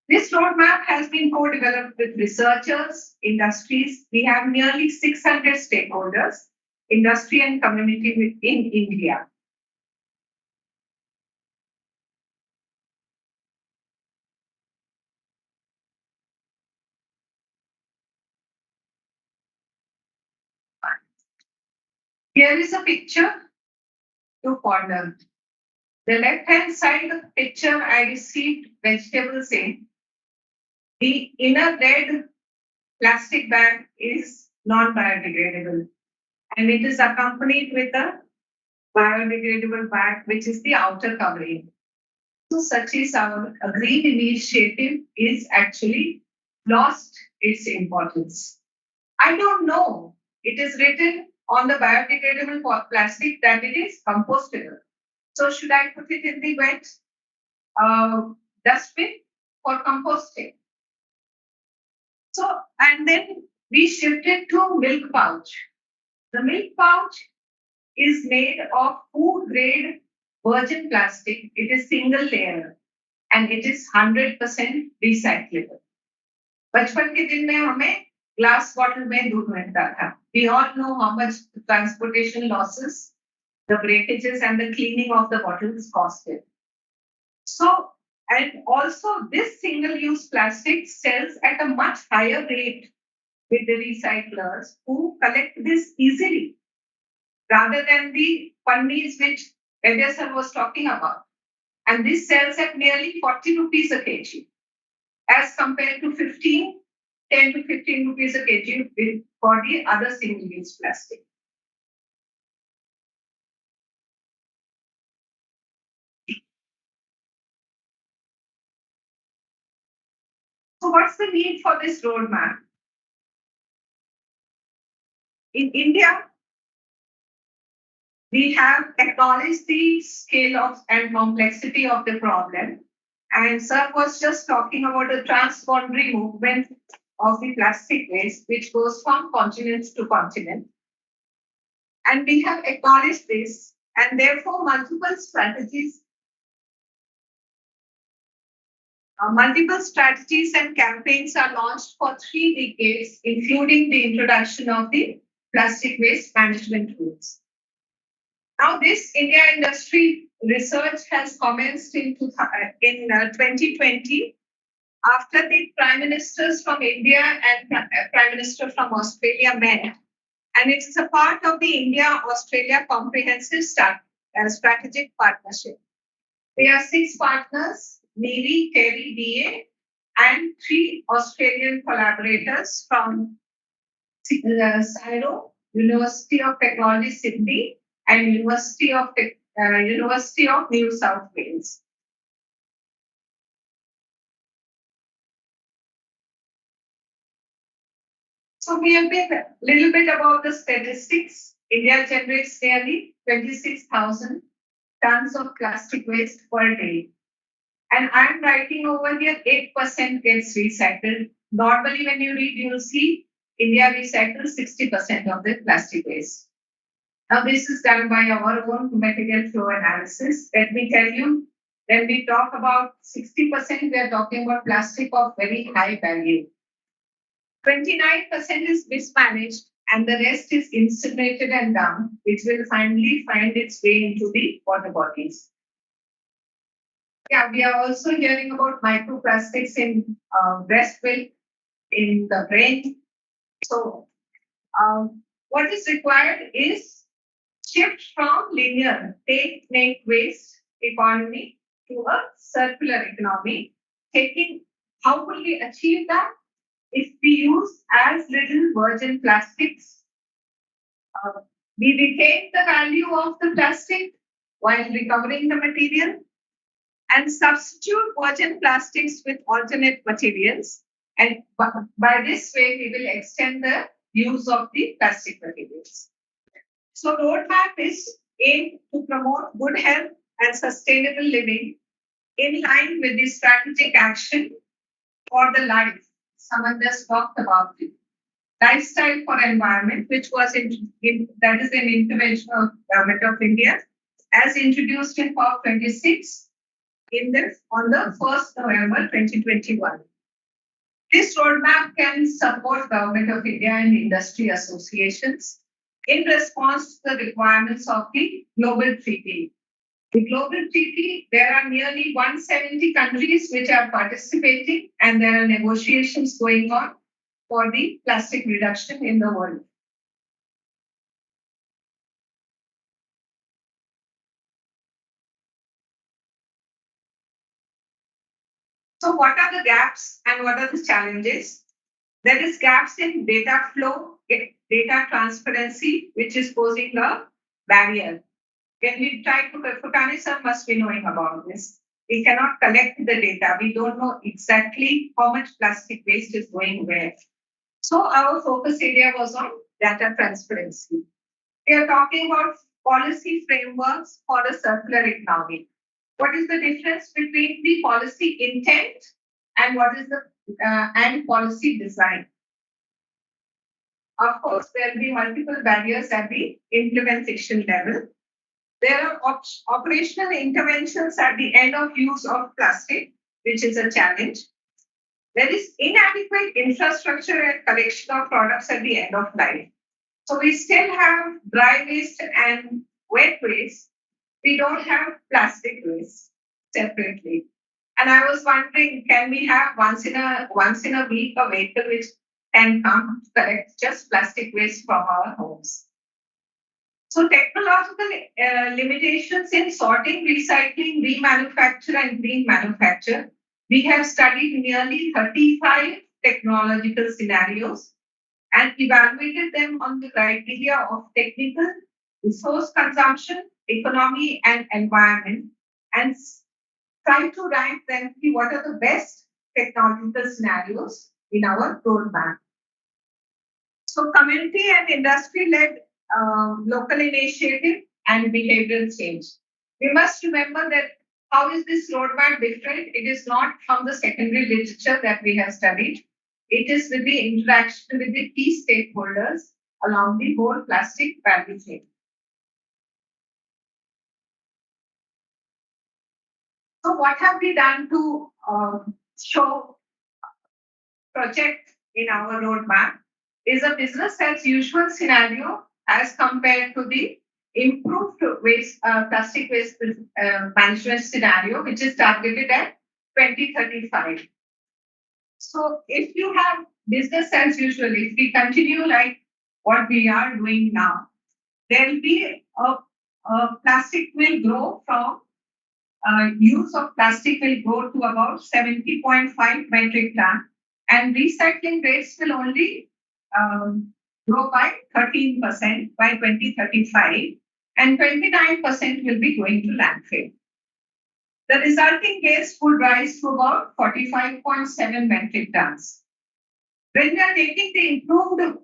This roadmap has been co-developed with researchers, industries. We have nearly 600 stakeholders, industry and community within India. Here is a picture to ponder. The left-hand side of the picture, I received vegetables in. The inner red plastic bag is non-biodegradable, and it is accompanied with a biodegradable bag, which is the outer covering. So such is our green initiative is actually lost its importance. I don't know. It is written on the biodegradable plastic that it is compostable. So should I put it in the wet dustbin for composting? So, and then we shifted to milk pouch. The milk pouch is made of food grade virgin plastic. It is single layer and it is 100% recyclable. बचपन के दिन में हमें glass bottle में दूध मिलता था. We all know how much the transportation losses, the breakages and the cleaning of the bottles costed. So, and also this single-use plastic sells at a much higher rate with the recyclers who collect this easily rather than the pannis which Vedya sir was talking about. And this sells at nearly 40 rupees a kg as compared to 10 to 15 rupees a kg for the other single-use plastic. So what's the need for this roadmap? In India, we have acknowledged the scale of and complexity of the problem. And Sir was just talking about the transboundary movement of the plastic waste, which goes from continent to continent. And we have acknowledged this, and therefore multiple strategies and campaigns are launched for 3 decades, including the introduction of the plastic waste management rules. Now, this India industry research has commenced in 2020 after the Prime Ministers from India and Prime Minister from Australia met. And it is a part of the India-Australia Comprehensive Strategic Partnership. There are 6 partners, NEERI, TERI, DA, and 3 Australian collaborators from CSIR, University of Technology, Sydney, and University of New South Wales. So we have been a little bit about the statistics. India generates nearly 26,000 tons of plastic waste per day. And I'm writing over here 8% gets recycled, Normally, when you read, you will see India recycles 60% of the plastic waste. Now, this is done by our own material flow analysis. Let me tell you, when we talk about 60%, we are talking about plastic of very high value. 29% is mismanaged, and the rest is incinerated and dumped, which will finally find its way into the water bodies. Yeah, we are also hearing about microplastics in breast milk, in the brain. So, what is required is shift from linear take, make, waste economy to a circular economy. How will we achieve that? If we use as little virgin plastics, we retain the value of the plastic while recovering the material and substitute virgin plastics with alternate materials. And by this way, we will extend the use of the plastic materials. So, roadmap is aimed to promote good health and sustainable living in line with the strategic action for the life. Someone just talked about it. Lifestyle for environment, which was that is an intervention of Government of India, as introduced in COP26 on the 1st November 2021. This roadmap can support Government of India and industry associations in response to the requirements of the Global Treaty. The Global Treaty, there are nearly 170 countries which are participating, and there are negotiations going on for the plastic reduction in the world. So what are the gaps and what are the challenges? There is gaps in data flow, data transparency, which is posing a barrier. When we try to, Futani sir must be knowing about this. We cannot collect the data. We don't know exactly how much plastic waste is going where. So our focus area was on data transparency. We are talking about policy frameworks for a circular economy. What is the difference between the policy intent and what is the and policy design? Of course, there will be multiple barriers at the implementation level. There are operational interventions at the end of use of plastic, which is a challenge. There is inadequate infrastructure and collection of products at the end of life. So we still have dry waste and wet waste. We don't have plastic waste separately. And I was wondering, can we have once in a week a vehicle which can come to collect just plastic waste from our homes? So technological limitations in sorting, recycling, remanufacture, and green manufacture. We have studied nearly 35 technological scenarios and evaluated them on the criteria of technical, resource consumption, economy, and environment, and try to rank them, see what are the best technological scenarios in our roadmap. So community and industry-led local initiative and behavioral change. We must remember that how is this roadmap different? It is not from the secondary literature that we have studied. It is with the interaction with the key stakeholders along the whole plastic value chain. So what have we done to show project in our roadmap is a business as usual scenario as compared to the improved waste, plastic waste management scenario, which is targeted at 2035. So if you have business as usual, if we continue like what we are doing now, there will be a plastic will grow from use of plastic will grow to about 70.5 metric ton, and recycling rates will only grow by 13% by 2035, and 29% will be going to landfill. The resulting waste would rise to about 45.7 metric tons. When we are taking the improved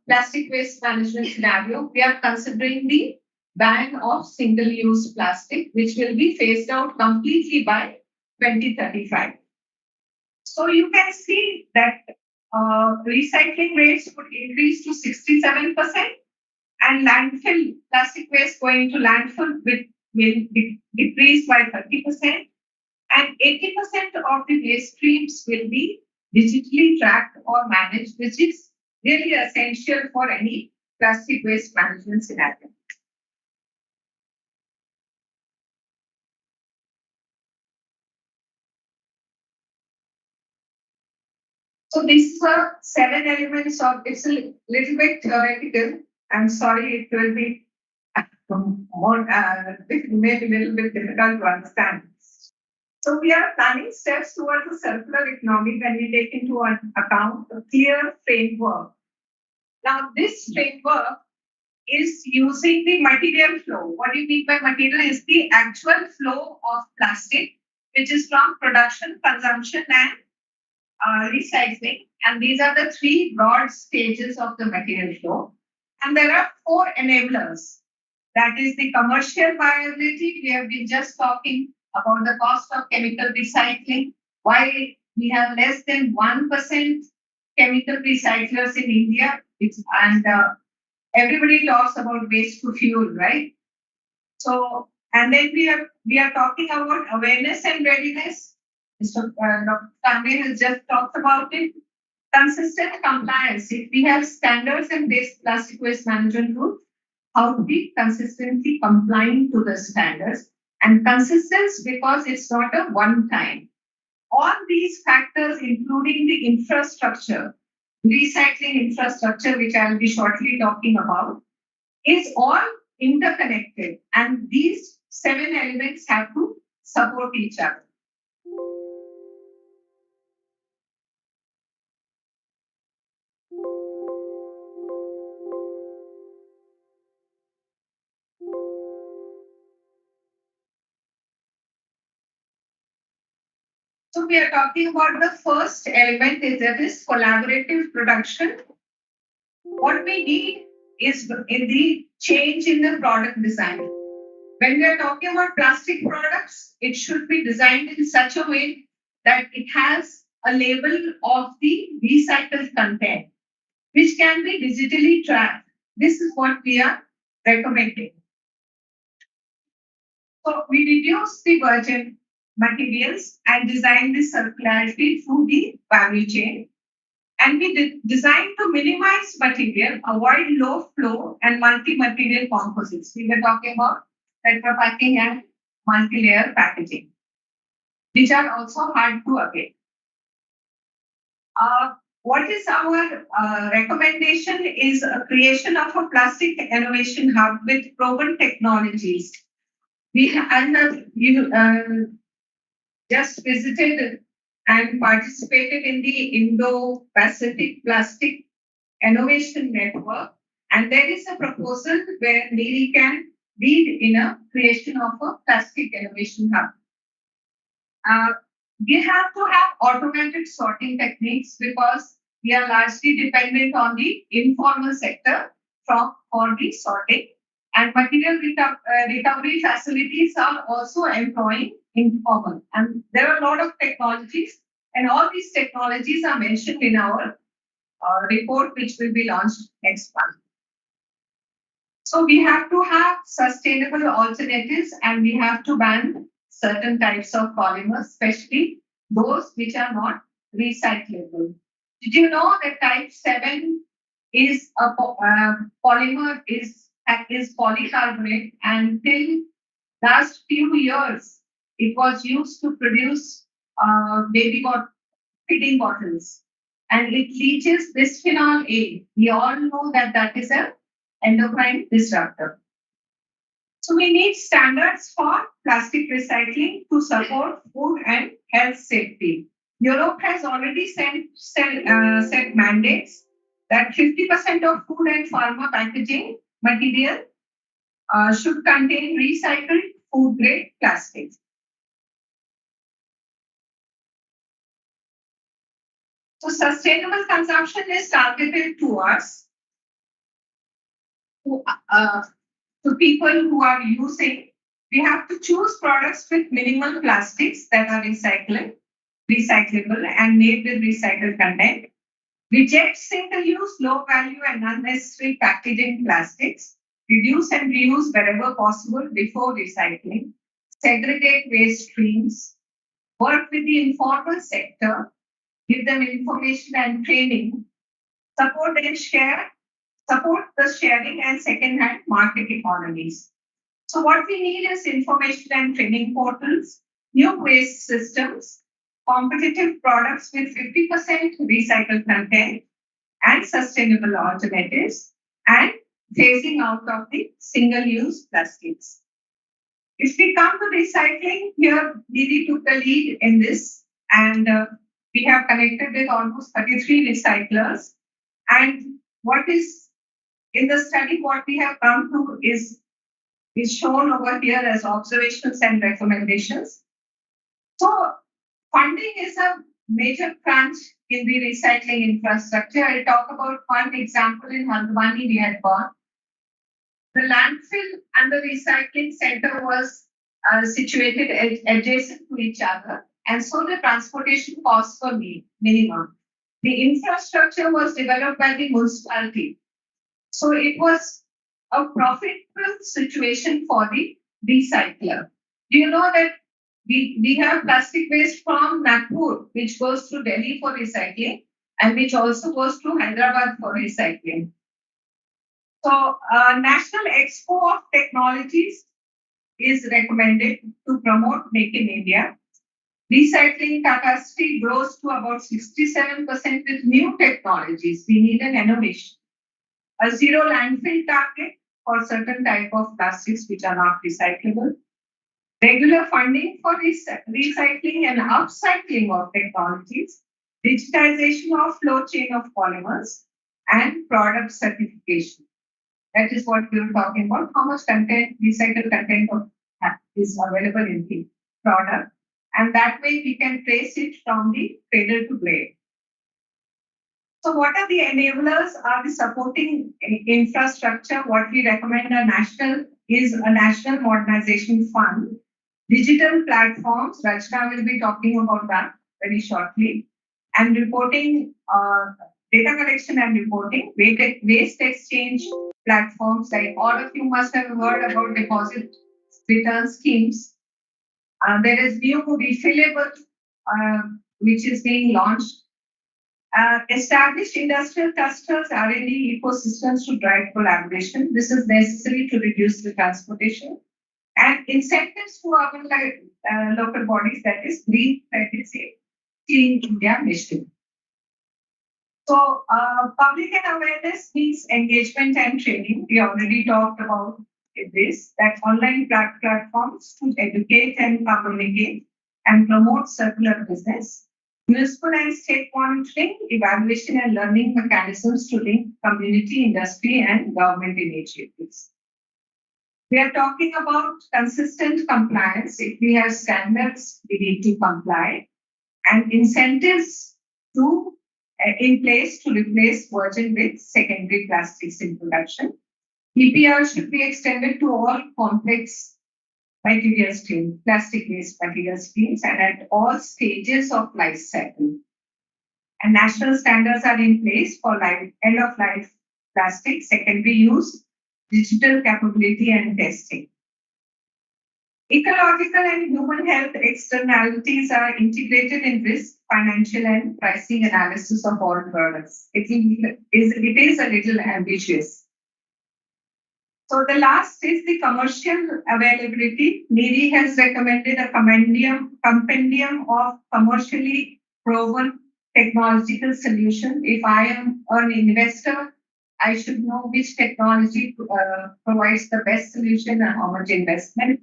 plastic waste management scenario, we are considering the ban of single-use plastic, which will be phased out completely by 2035. So you can see that recycling rates would increase to 67%, and landfill plastic waste going to landfill will decrease by 30%, and 80% of the waste streams will be digitally tracked or managed, which is really essential for any plastic waste management scenario. So these are 7 elements of, it's a little bit theoretical. I'm sorry, it will be more, it may be a little bit difficult to understand. So we are planning steps towards a circular economy when we take into account a clear framework. Now, this framework is using the material flow. What do you mean by material? Is the actual flow of plastic, which is from production, consumption, and recycling. And these are the three broad stages of the material flow. And there are 4 enablers. That is the commercial viability. We have been just talking about the cost of chemical recycling, why we have less than 1% chemical recyclers in India. And everybody talks about waste to fuel, right? So, and then we are talking about awareness and readiness. Mr. Dr. Kande has just talked about it. Consistent compliance. If we have standards and based plastic waste management rules, how to be consistently complying to the standards, and consistency because it's not a one time. All these factors, including the infrastructure, recycling infrastructure, which I'll be shortly talking about, is all interconnected, and these 7 elements have to support each other. So we are talking about the first element, is that is collaborative production. What we need is in the change in the product design. When we are talking about plastic products, it should be designed in such a way that it has a label of the recycled content, which can be digitally tracked. This is what we are recommending. So we reduce the virgin materials and design the circularity through the value chain. And we design to minimize material, avoid low flow and multi-material composites. We were talking about tetra packing and multi-layer packaging, which are also hard to abate. What is our recommendation is a creation of a plastic innovation hub with proven technologies. We just visited and participated in the Indo-Pacific Plastic Innovation Network, and there is a proposal where NEERI can lead in a creation of a plastic innovation hub. We have to have automated sorting techniques because we are largely dependent on the informal sector for the sorting. And material recovery facilities are also employing informal. And there are a lot of technologies, and all these technologies are mentioned in our report, which will be launched next month. So we have to have sustainable alternatives, and we have to ban certain types of polymers, especially those which are not recyclable. Did you know that type 7 is a polymer is polycarbonate, and till last few years it was used to produce feeding bottles, and it leaches bisphenol A. We all know that that is a endocrine disruptor. So we need standards for plastic recycling to support food and health safety. Europe has already set mandates that 50% of food and pharma packaging material should contain recycled food grade plastics. So sustainable consumption is targeted towards to people who are using. We have to choose products with minimal plastics that are recycled. recyclable and made with recycled content. Reject single-use, low-value and unnecessary packaging plastics. Reduce and reuse wherever possible before recycling. Segregate waste streams. Work with the informal sector. Give them information and training. Support and share. Support the sharing and second-hand market economies. So what we need is information and training portals, new waste systems, competitive products with 50% recycled content and sustainable alternatives, and phasing out of the single-use plastics. If we come to recycling, here Didi took the lead in this, and we have connected with almost 33 recyclers. And what is in the study, what we have come to is shown over here as observations and recommendations. So funding is a major crunch in the recycling infrastructure. I'll talk about one example in Haldwani we had gone. The landfill and the recycling center was situated adjacent to each other, and so the transportation costs were minimum. The infrastructure was developed by the municipality, so it was a profitable situation for the recycler. Do you know that we have plastic waste from Nagpur, which goes to Delhi for recycling and which also goes to Hyderabad for recycling. So, National Expo of Technologies is recommended to promote Make in India. Recycling capacity grows to about 67% with new technologies. We need an innovation. A zero landfill target for certain type of plastics which are not recyclable. Regular funding for recycling and upcycling of technologies. Digitization of flow chain of polymers and product certification. That is what we were talking about. How much content, recycled content is available in the product. And that way we can trace it from the cradle to grave. So what are the enablers? Are the supporting infrastructure? What we recommend is a national modernization fund. Digital platforms, Rachna will be talking about that very shortly. And reporting, data collection and reporting, waste exchange platforms, like all of you must have heard about deposit return schemes. There is new refillable, which is being launched. Establish industrial clusters, R&D ecosystems to drive collaboration. This is necessary to reduce the transportation. And incentives to our local bodies, that is Green Credit Clean India Mission. So, public and awareness means engagement and training. We already talked about this, that online platforms to educate and communicate and promote circular business. Municipal and state monitoring, evaluation and learning mechanisms to link community, industry and government initiatives. We are talking about consistent compliance. If we have standards, we need to comply, and incentives in place to replace virgin with secondary plastics in production. EPR should be extended to all complex material streams, plastic waste material streams, and at all stages of life cycle. And national standards are in place for end of life plastic, secondary use, digital capability, and testing. Ecological and human health externalities are integrated in risk, financial, and pricing analysis of all products. It is a little ambitious. So the last is the commercial availability. NEERI has recommended a compendium of commercially proven technological solution. If I am an investor, I should know which technology provides the best solution and how much investment.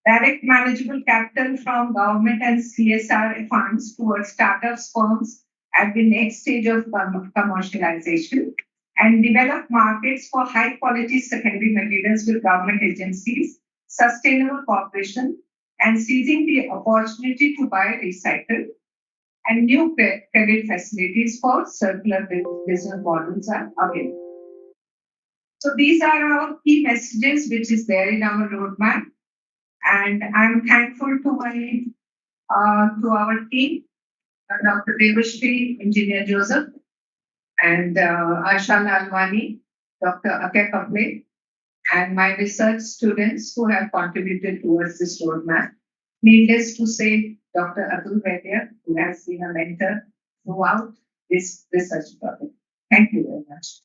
Direct manageable capital from government and CSR funds towards startups firms at the next stage of commercialization, and develop markets for high quality secondary materials with government agencies, sustainable cooperation, and seizing the opportunity to buy recycled, and new credit facilities for circular business models are available. So these are our key messages which is there in our roadmap. And I'm thankful to our team Dr. Devashri, Engineer Joseph, and Asha Lalwani, Dr. Ake Kaple, and my research students who have contributed towards this roadmap. Needless to say, Dr. Atul Vaidya, who has been a mentor throughout this research project. Thank you very much.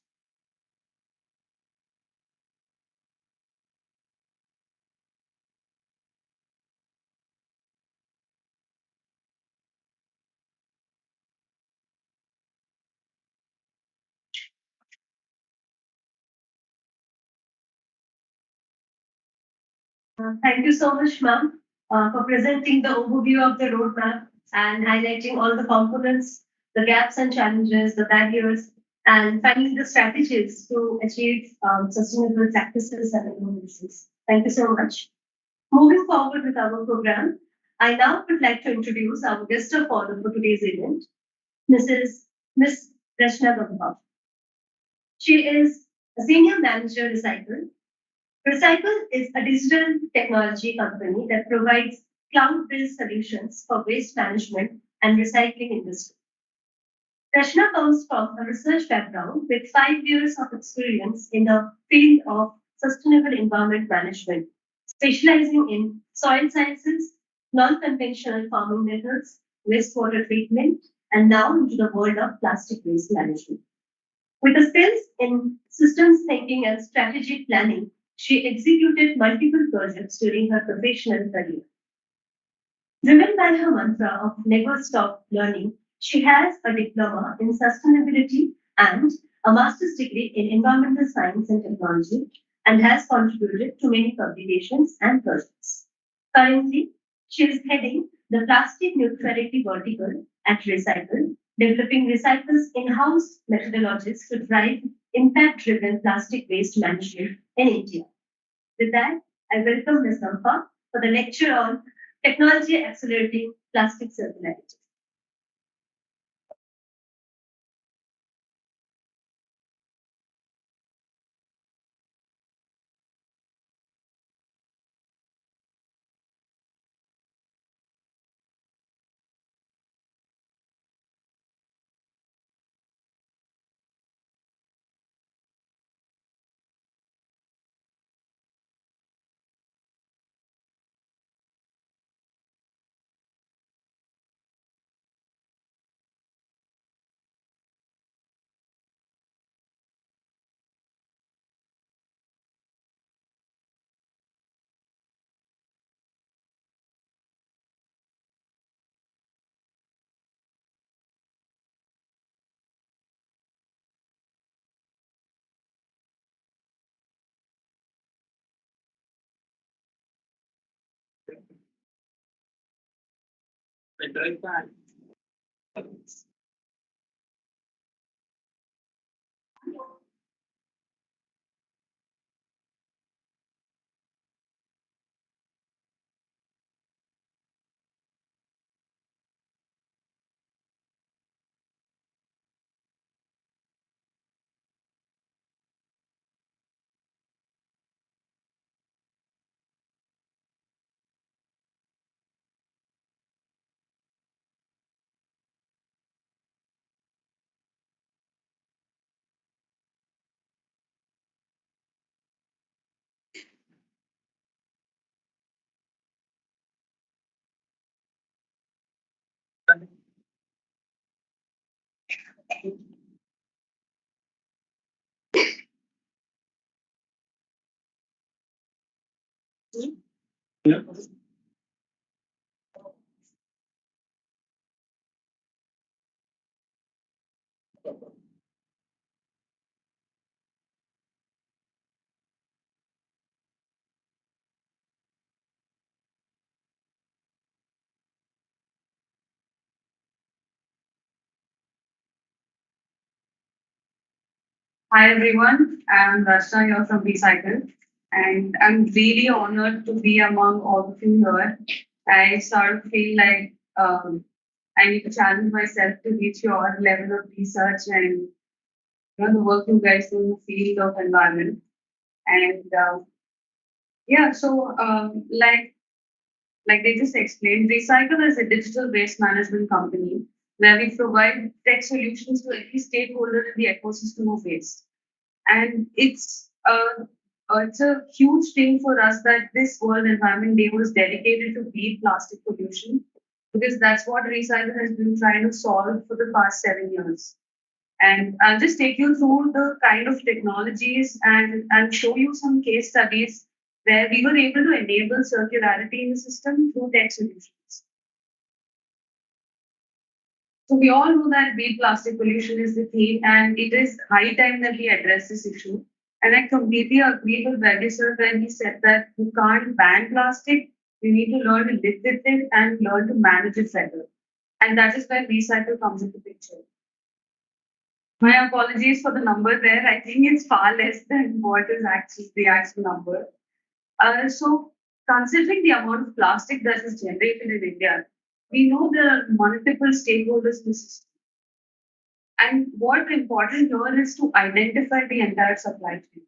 Thank you so much, ma'am, for presenting the overview of the roadmap and highlighting all the components, the gaps and challenges, the barriers, and finally the strategies to achieve sustainable practices and innovations. Thank you so much. Moving forward with our program, I now would like to introduce our guest of honor for today's event, Mrs. Miss Rachna Gambha. She is a senior manager recycle. Recycle is a digital technology company that provides cloud-based solutions for waste management and recycling industry. Rachna comes from a research background with 5 years of experience in the field of sustainable environment management, specializing in soil sciences, non-conventional farming methods, wastewater treatment, and now into the world of plastic waste management. With the skills in systems thinking and strategic planning, she executed multiple projects during her professional career. Driven by her mantra of never stop learning, she has a diploma in sustainability and a master's degree in environmental science and technology and has contributed to many publications and projects. Currently, she is heading the plastic neutrality vertical at Recycle, developing Recycle's in-house methodologies to drive impact-driven plastic waste management in India. With that, I welcome Ms. Gampa for the lecture on Technology Accelerating Plastic Circularity. Hi everyone, I'm Rachna here from Recycle, and I'm really honored to be among all of you here. I sort of feel like I need to challenge myself to reach your level of research and the work you guys do in the field of environment. And yeah, so like they just explained, Recycle is a digital waste management company where we provide tech solutions to every stakeholder in the ecosystem of waste. And it's a huge thing for us that this World Environment Day was dedicated to beat plastic pollution, because that's what Recycle has been trying to solve for the past 7 years. And I'll just take you through the kind of technologies and show you some case studies where we were able to enable circularity in the system through tech solutions. So we all know that big plastic pollution is the theme, and it is high time that we address this issue. And I completely agree with Reddy sir when he said that you can't ban plastic. You need to learn to live with it and learn to manage it better. And that is where recycle comes into picture. My apologies for the number there. I think it's far less than what is actually the actual number. So, considering the amount of plastic that is generated in India, we know there are multiple stakeholders in the system. And what important here is to identify the entire supply chain.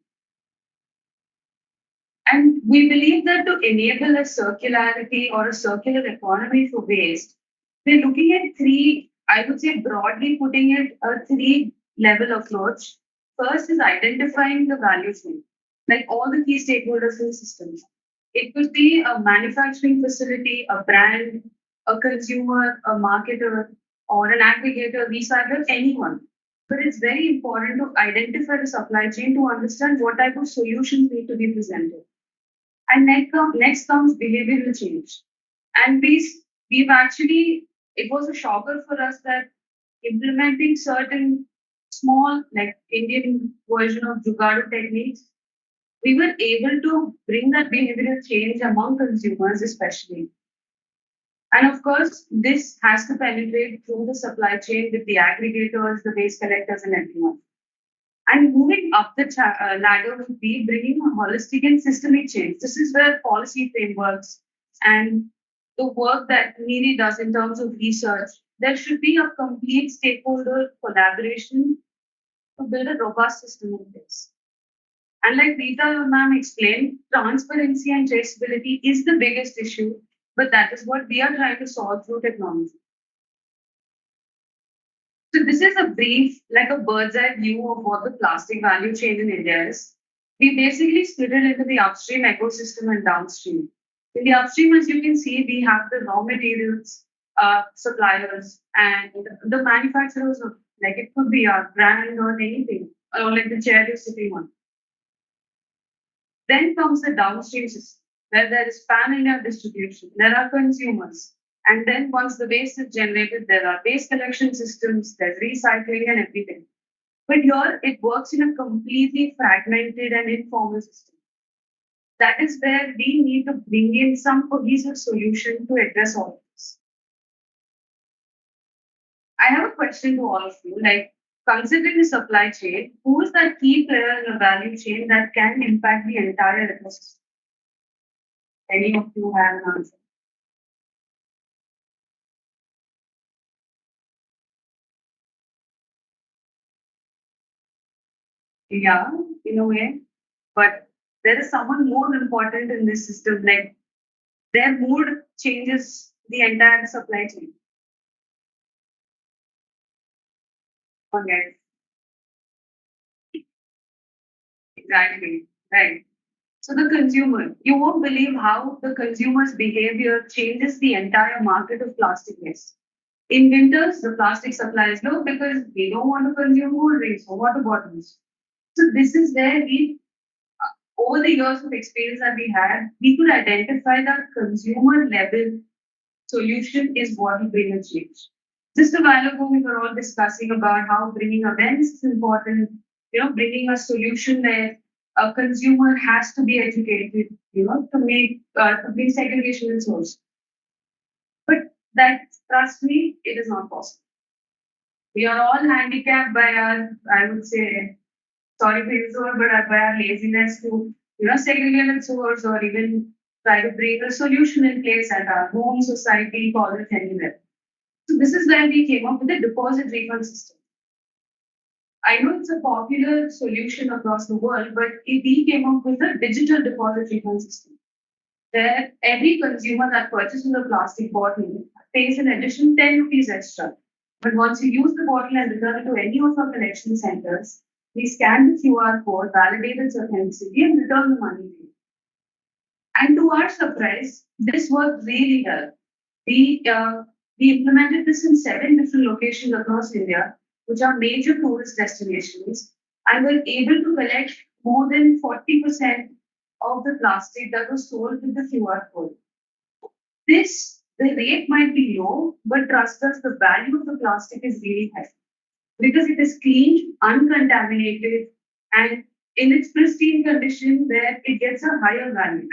And we believe that to enable a circularity or a circular economy for waste, we're looking at three, I would say broadly putting it, a three level approach. First is identifying the value chain, like all the key stakeholders in the system. It could be a manufacturing facility, a brand, a consumer, a marketer, or an aggregator, recycler, anyone. But it's very important to identify the supply chain to understand what type of solutions need to be presented. And next comes behavioral change. And we've actually, it was a shocker for us that implementing certain small, like Indian version of Jugaadu techniques, we were able to bring that behavioral change among consumers, especially. And of course, this has to penetrate through the supply chain with the aggregators, the waste collectors, and everyone. And moving up the ladder would be bringing a holistic and systemic change. This is where policy frameworks and the work that NEERI does in terms of research, there should be a complete stakeholder collaboration to build a robust system in place. And like Rita ma'am explained, transparency and traceability is the biggest issue, but that is what we are trying to solve through technology. So this is a brief, like a bird's eye view of what the plastic value chain in India is. We basically split it into the upstream ecosystem and downstream. In the upstream, as you can see, we have the raw materials, suppliers, and the manufacturers of, like it could be our brand or anything, or like the chair you're sitting on. Then comes the downstream system, where there is pan-India distribution. There are consumers. And then once the waste is generated, there are waste collection systems, there's recycling and everything. But here it works in a completely fragmented and informal system. That is where we need to bring in some cohesive solution to address all of this. I have a question to all of you. Like, considering the supply chain, who is that key player in the value chain that can impact the entire ecosystem? Any of you have an answer? Yeah, in a way. But there is someone more important in this system. Like, their mood changes the entire supply chain. Okay, exactly. Right. So the consumer, you won't believe how the consumer's behavior changes the entire market of plastic waste. In winters, the plastic supply is low because we don't want to consume cold drinks or water bottles. So this is where over the years of experience that we had, we could identify that consumer level solution is what will bring a change. Just a while ago, we were all discussing about how bringing awareness is important, bringing a solution where a consumer has to be educated, to bring segregation in source. But that, trust me, it is not possible. We are all handicapped by our, I would say, sorry to use the word, but by our laziness to, segregate at source or even try to bring a solution in place at our home, society, college, anywhere. So this is where we came up with a deposit refund system. I know it's a popular solution across the world, but we came up with a digital deposit refund system where every consumer that purchases a plastic bottle pays an additional 10 rupees extra. But once you use the bottle and return it to any of our collection centers, we scan the QR code, validate its authenticity, and return the money to you. And to our surprise, this worked really well. We, uh, we implemented this in 7 different locations across India, which are major tourist destinations, and were able to collect more than 40% of the plastic that was sold with the QR code. The rate might be low, but trust us, the value of the plastic is really high because it is cleaned, uncontaminated, and in its pristine condition where it gets a higher value.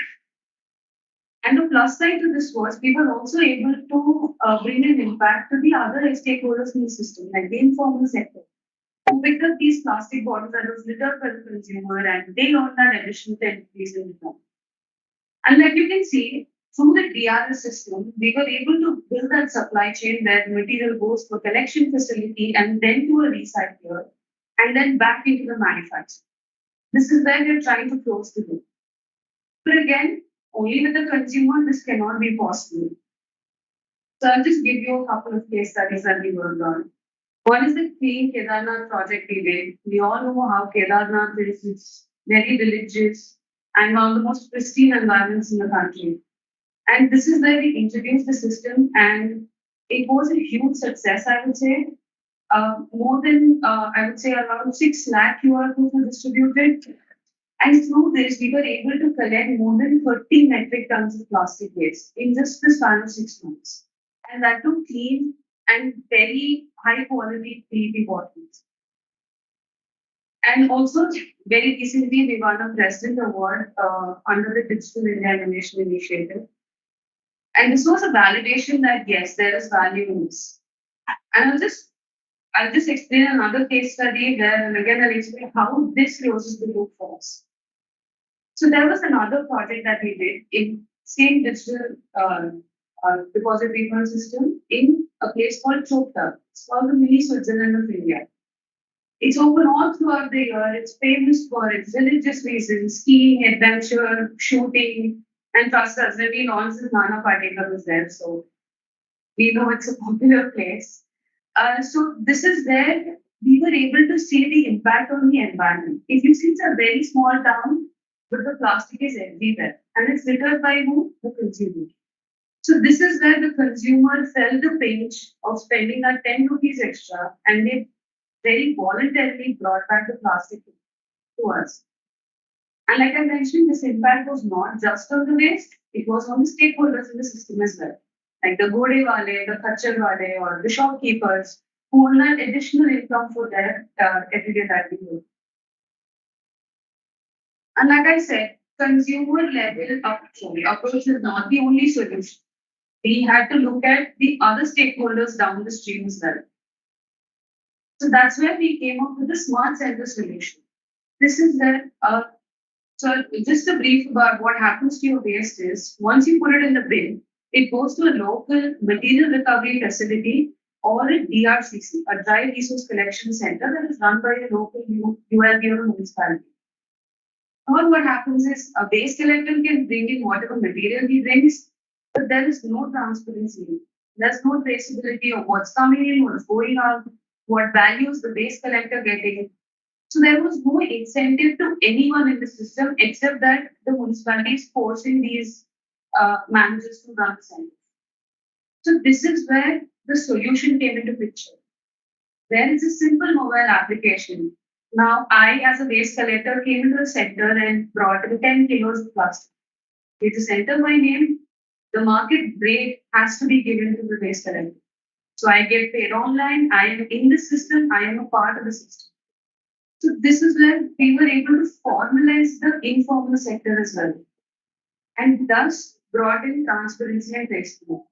And the plus side to this was we were also able to bring an impact to the other stakeholders in the system, like the informal sector, who picked up these plastic bottles that was littered by the consumer and they earned that additional 10 rupees in return. And like you can see, through the DRS system, we were able to build that supply chain where the material goes to a collection facility and then to a recycler and then back into the manufacturer. This is where we're trying to close the loop. But again, only with the consumer, this cannot be possible. So I'll just give you a couple of case studies that we worked on. One is the Clean Kedarnath project we did. We all know how Kedarnath is. It's very religious and one of the most pristine environments in the country. And this is where we introduced the system, and it was a huge success, I would say. More than, I would say, around 6 lakh QR codes were distributed. And through this, we were able to collect more than 30 metric tons of plastic waste in just the span of 6 months. And that too clean and very high quality PET bottles. And also, very recently, we won a President Award under the Digital India Innovation Initiative. And this was a validation that yes, there is value in this. And I'll just explain another case study where, and again, I'll explain how this closes the loop for us. So there was another project that we did in same digital deposit refund system in a place called Chopta. It's called the mini Switzerland of India. It's open all throughout the year. It's famous for its religious reasons, skiing, adventure, shooting, and trust us, when we launched this Nana Patekar was there, so we know it's a popular place. So this is where we were able to see the impact on the environment. If you see, it's a very small town, but the plastic is everywhere, and it's littered by who? The consumer. So this is where the consumer felt the pinch of spending that 10 rupees extra, and they very voluntarily brought back the plastic to us. And like I mentioned, this impact was not just on the waste, it was on the stakeholders in the system as well. Like the Gode Wale, the Kachar Wale, or the shopkeepers who earn that additional income for their everyday livelihood. And like I said, consumer level approach is not the only solution. We had to look at the other stakeholders down the stream as well. So that's where we came up with the smart center solution. This is where, so just a brief about what happens to your waste is once you put it in the bin, it goes to a local material recovery facility or a DRCC, a dry resource collection center that is run by a local ULB or municipality. Or what happens is a waste collector can bring in whatever material he brings, but there is no transparency. There's no traceability of what's coming in, what's going out, what values the waste collector getting. So there was no incentive to anyone in the system except that the municipality is forcing these managers to run the center. So this is where the solution came into picture. There is a simple mobile application. Now, I, as a waste collector, came into the center and brought in 10 kilos of plastic. With the center my name, the market rate has to be given to the waste collector. So I get paid online, I am in the system, I am a part of the system. So this is where we were able to formalize the informal sector as well, and thus brought in transparency and traceability.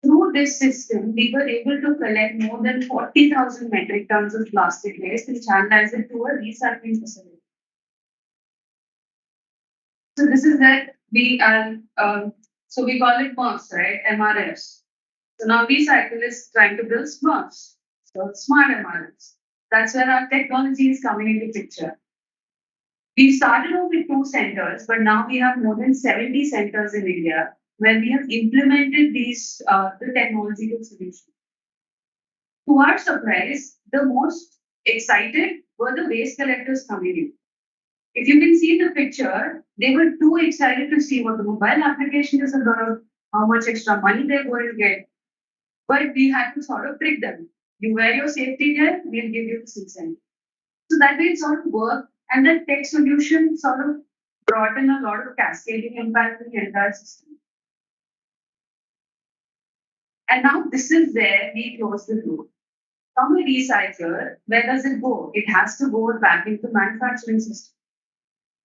Through this system, we were able to collect more than 40,000 metric tons of plastic waste and channelize it to a recycling facility. So this is where we are, so we call it MRFs, right? MRFs. So now recycle is trying to build SMRFs, so smart MRFs. That's where our technology is coming into picture. We started off with 2 centers, but now we have more than 70 centers in India where we have implemented these the technological solutions. To our surprise, the most excited were the waste collectors coming in. If you can see the picture, they were too excited to see what the mobile application is about, how much extra money they're going to get. But we had to sort of trick them. You wear your safety gear, we'll give you the 6 cents. So that way it sort of worked. And the tech solution sort of brought in a lot of cascading impact in the entire system. And now this is where we close the loop. From a recycler, where does it go? It has to go back into manufacturing system.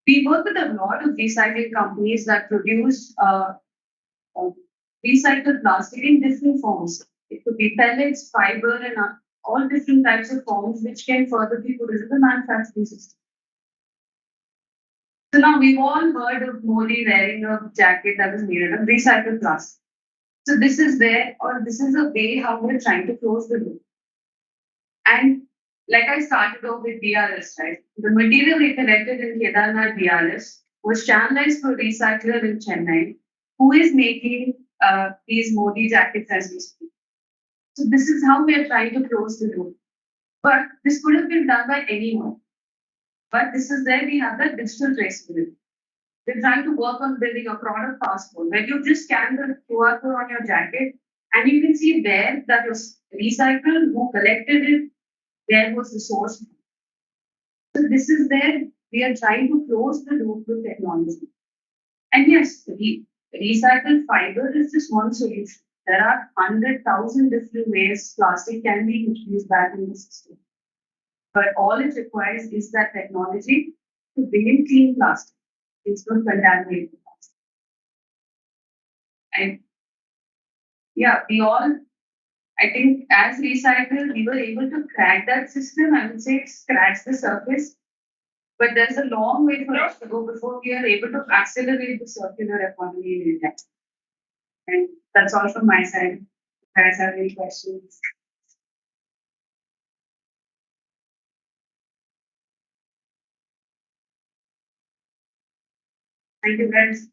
We work with a lot of recycling companies that produce uh, recycled plastic in different forms. It could be pellets, fiber, and all different types of forms which can further be put into the manufacturing system. So now we've all heard of Modi wearing a jacket that was made out of recycled plastic. So this is where, or this is a way how we're trying to close the loop. And like I started off with DRS, right? The material we collected in Kedarnath DRS was channelized to a recycler in Chennai who is making these Modi jackets as we speak. So this is how we are trying to close the loop. But this could have been done by anyone. But this is where we have the digital traceability. We're trying to work on building a product passport where you just scan the QR code on your jacket and you can see where that was recycled, who collected it, where was the source. So this is where we are trying to close the loop with technology. And yes, recycled fiber is just one solution. There are 100,000 different ways plastic can be introduced back in the system. But all it requires is that technology to bring in clean plastic. It's not contaminated plastic. And yeah, we all, I think as recyclers, we were able to crack that system. I would say scratch the surface. But there's a long way for us to go before we are able to accelerate the circular economy in India. And that's all from my side. If you guys have any questions? Thank you, guys.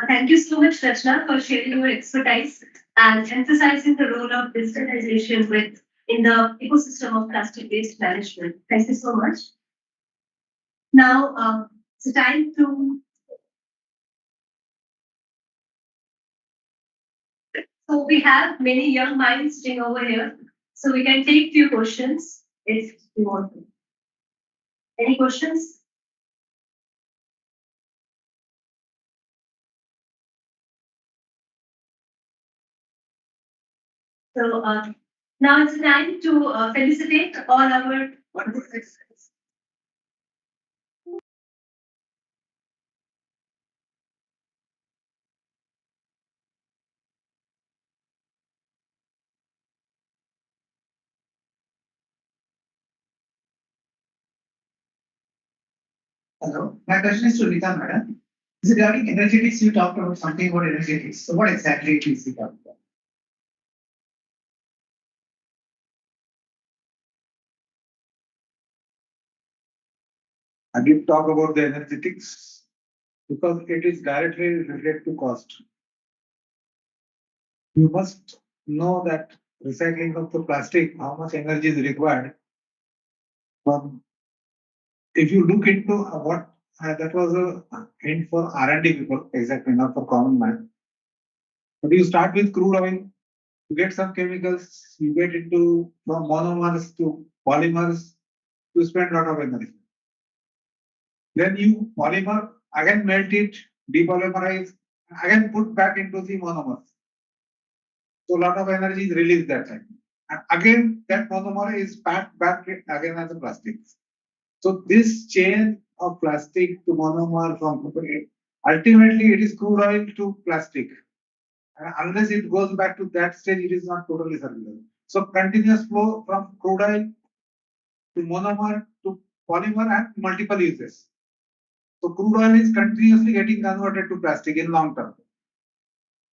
Thank you so much, Rachna, for sharing your expertise and emphasizing the role of digitalization in the ecosystem of plastic waste management. Thank you so much. Now, it's time to. So we have many young minds sitting over here, so we can take few questions if you want to. Any questions? So now it's time to felicitate all our participants. Hello, my question is to Rita Madam. Is regarding energetics, you talked about something about energetics. So what exactly is it about? I did talk about the energetics because it is directly related to cost. You must know that recycling of the plastic, how much energy is required. From if you look into what that was a hint for R&D people, exactly not for common man. But you start with crude oil, you get some chemicals, you get into from monomers to polymers, you spend a lot of energy. Then you polymer, again melt it, depolymerize, again put back into the monomers. So a lot of energy is released that time. And again, that monomer is packed back again as a plastic. So this chain of plastic to monomer from ultimately it is crude oil to plastic. Unless it goes back to that stage, it is not totally circular. So continuous flow from crude oil to monomer to polymer and multiple uses. So crude oil is continuously getting converted to plastic in long term.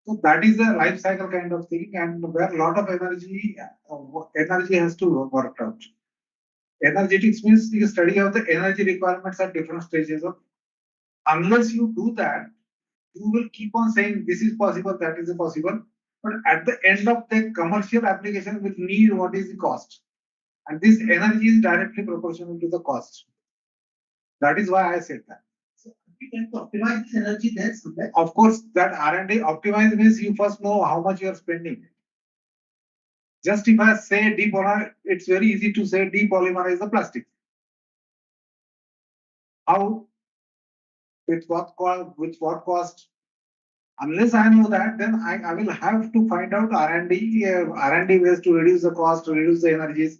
So that is a life cycle kind of thing, and where a lot of energy has to work out. Energetics means the study of the energy requirements at different stages of Unless you do that, you will keep on saying this is possible, that is possible. But at the end of the commercial application will need what is the cost. And this energy is directly proportional to the cost. That is why I said that. So we can optimize this energy then somewhere. Of course, that R&D optimize means you first know how much you are spending. Just if I say depolymer, it's very easy to say depolymerize the plastic. How? With what cost? Unless I know that, then I will have to find out R&D ways to reduce the cost, to reduce the energies.